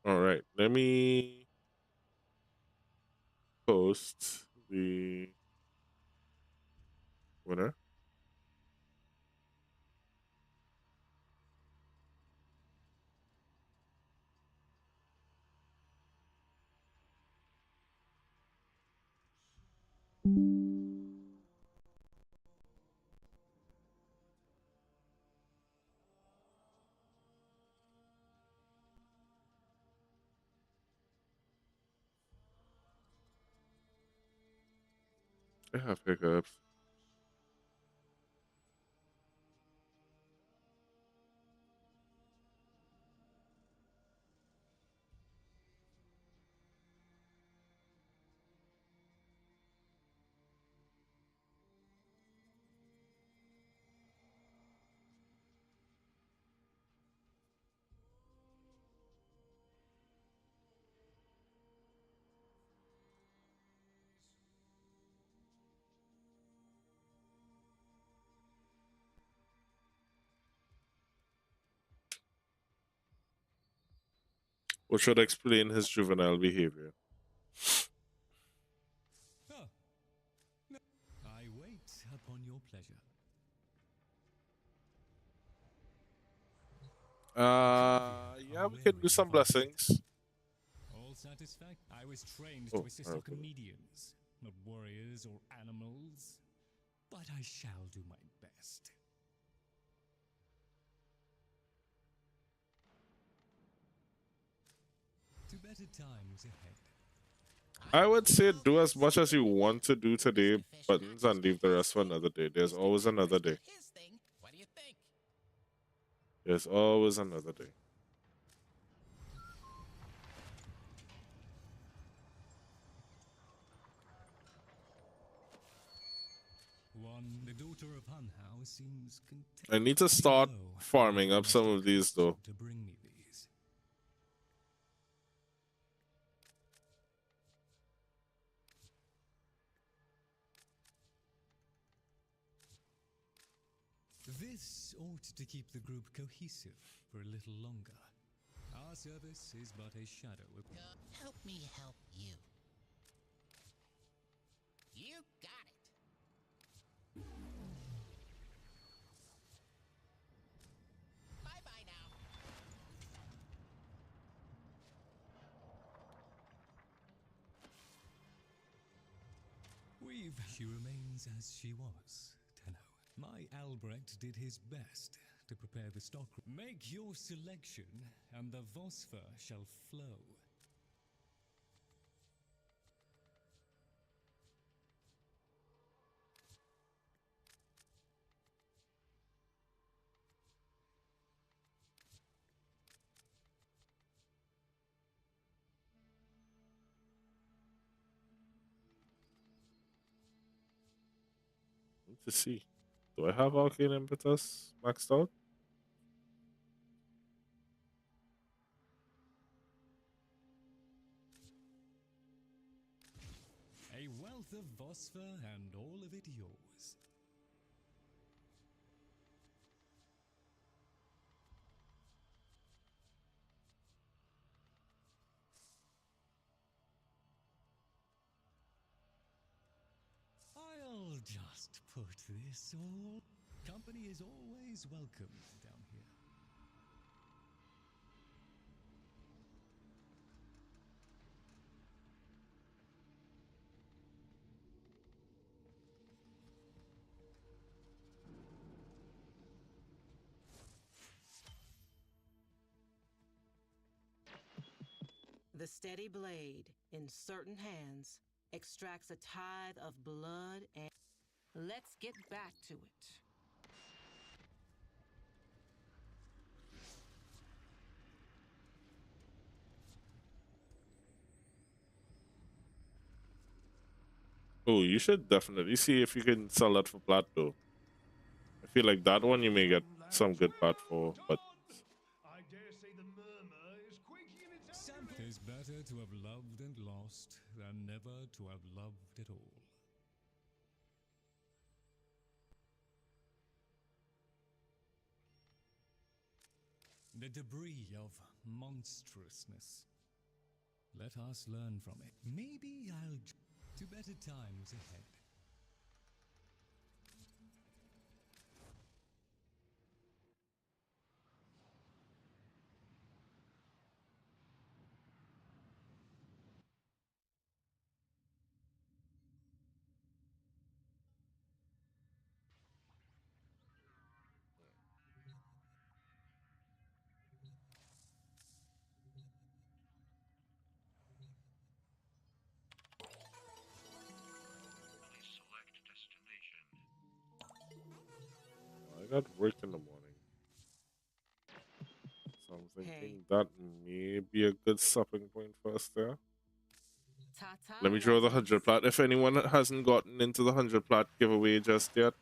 All right, let me post the winner. I have hiccups. Which should explain his juvenile behavior.
Oh. No. I wait upon your pleasure.
Yeah, we can do some blessings.
All satisfied? I was trained
Oh,
to assist our comedians, not warriors or animals. But I shall do my best. To better times ahead.
I would say do as much as you want to do today, buttons, and leave the rest for another day. There's always another day.
What do you think?
There's always another day.
One, the daughter of Hunhow seems content.
I need to start farming up some of these though.
To bring me these. This ought to keep the group cohesive for a little longer. Our service is but a shadow of...
Help me help you. You got it. Bye-bye now.
She remains as she was, Tenno. My Albrecht did his best to prepare the stock. Make your selection, and the Vosper shall flow.
To see. Do I have Arcane Impetus maxed out?
A wealth of Vosper and all of it yours. I'll just put this all... Company is always welcome down here.
The steady blade in certain hands extracts a tithe of blood and... Let's get back to it.
Oh, you should definitely see if you can sell that for plat though. I feel like that one you may get some good plat for, but
I dare say the murmur is quaking in its own. Tis better to have loved and lost than never to have loved at all. The debris of monstrousness. Let us learn from it. Maybe I'll to better times ahead.
I got work in the morning. So I'm thinking that may be a good stopping point for us there. Let me draw the 100 plat. If anyone hasn't gotten into the 100 plat giveaway just yet,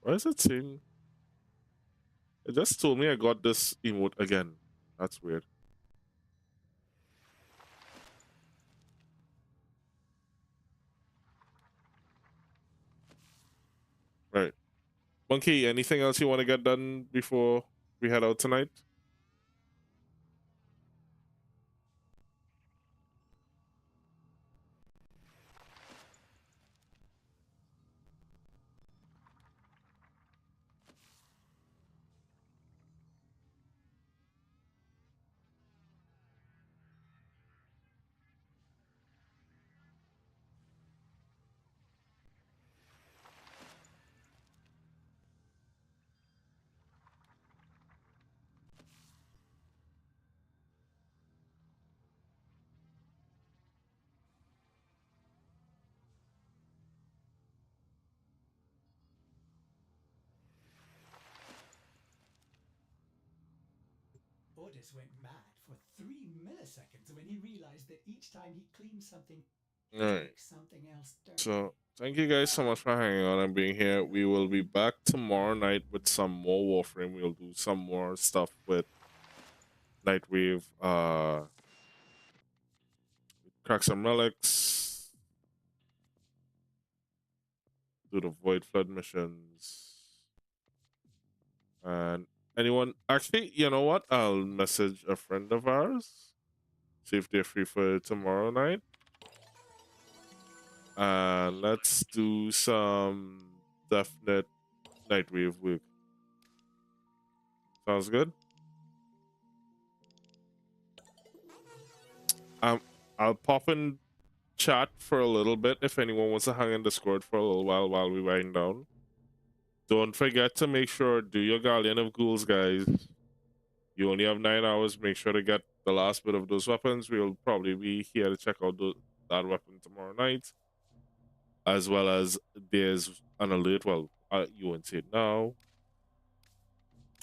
why is it saying? It just told me I got this emote again. That's weird. Right. Monkey, anything else you want to get done before we head out tonight?
Otis went mad for 3 milliseconds when he realized that each time he cleaned something, he
All right.
took something else dirty.
So, thank you guys so much for hanging on and being here. We will be back tomorrow night with some more Warframe. We'll do some more stuff with Nightwave. Crack some relics. Do the Void Flood missions. And anyone, actually, you know what? I'll message a friend of ours. See if they're free for tomorrow night. And let's do some definite Nightwave work. Sounds good? I'll pop in chat for a little bit if anyone wants to hang in Discord for a little while we wind down. Don't forget to make sure, do your Galleon of Ghouls, guys. You only have 9 hours. Make sure to get the last bit of those weapons. We'll probably be here to check out that weapon tomorrow night. As well as there's an alert. Well, you won't see it now.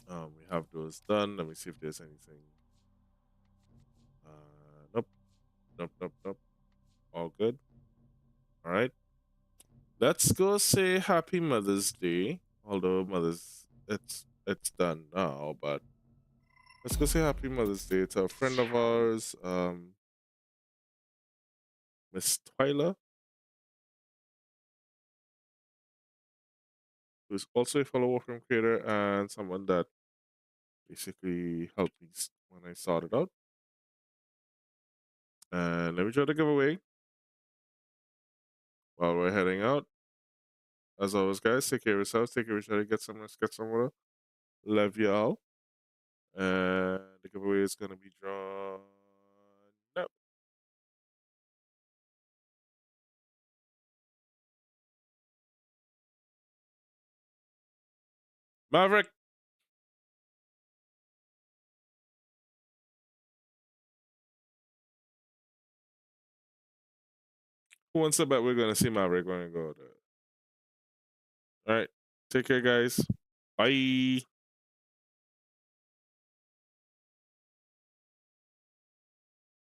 We have those done. Let me see if there's anything. Nope. Nope. All good. All right. Let's go say Happy Mother's Day. Although it's done now, but let's go say Happy Mother's Day to a friend of ours, Miss Twyla, who's also a fellow Warframe creator and someone that basically helped me when I started out. And let me try the giveaway while we're heading out. As always, guys, take care of yourselves, take care of each other, get some rest, get some water. Love y'all. And the giveaway is going to be drawn now. Maverick. Who wants to bet we're gonna see Maverick when we go there? All right. Take care, guys. Bye.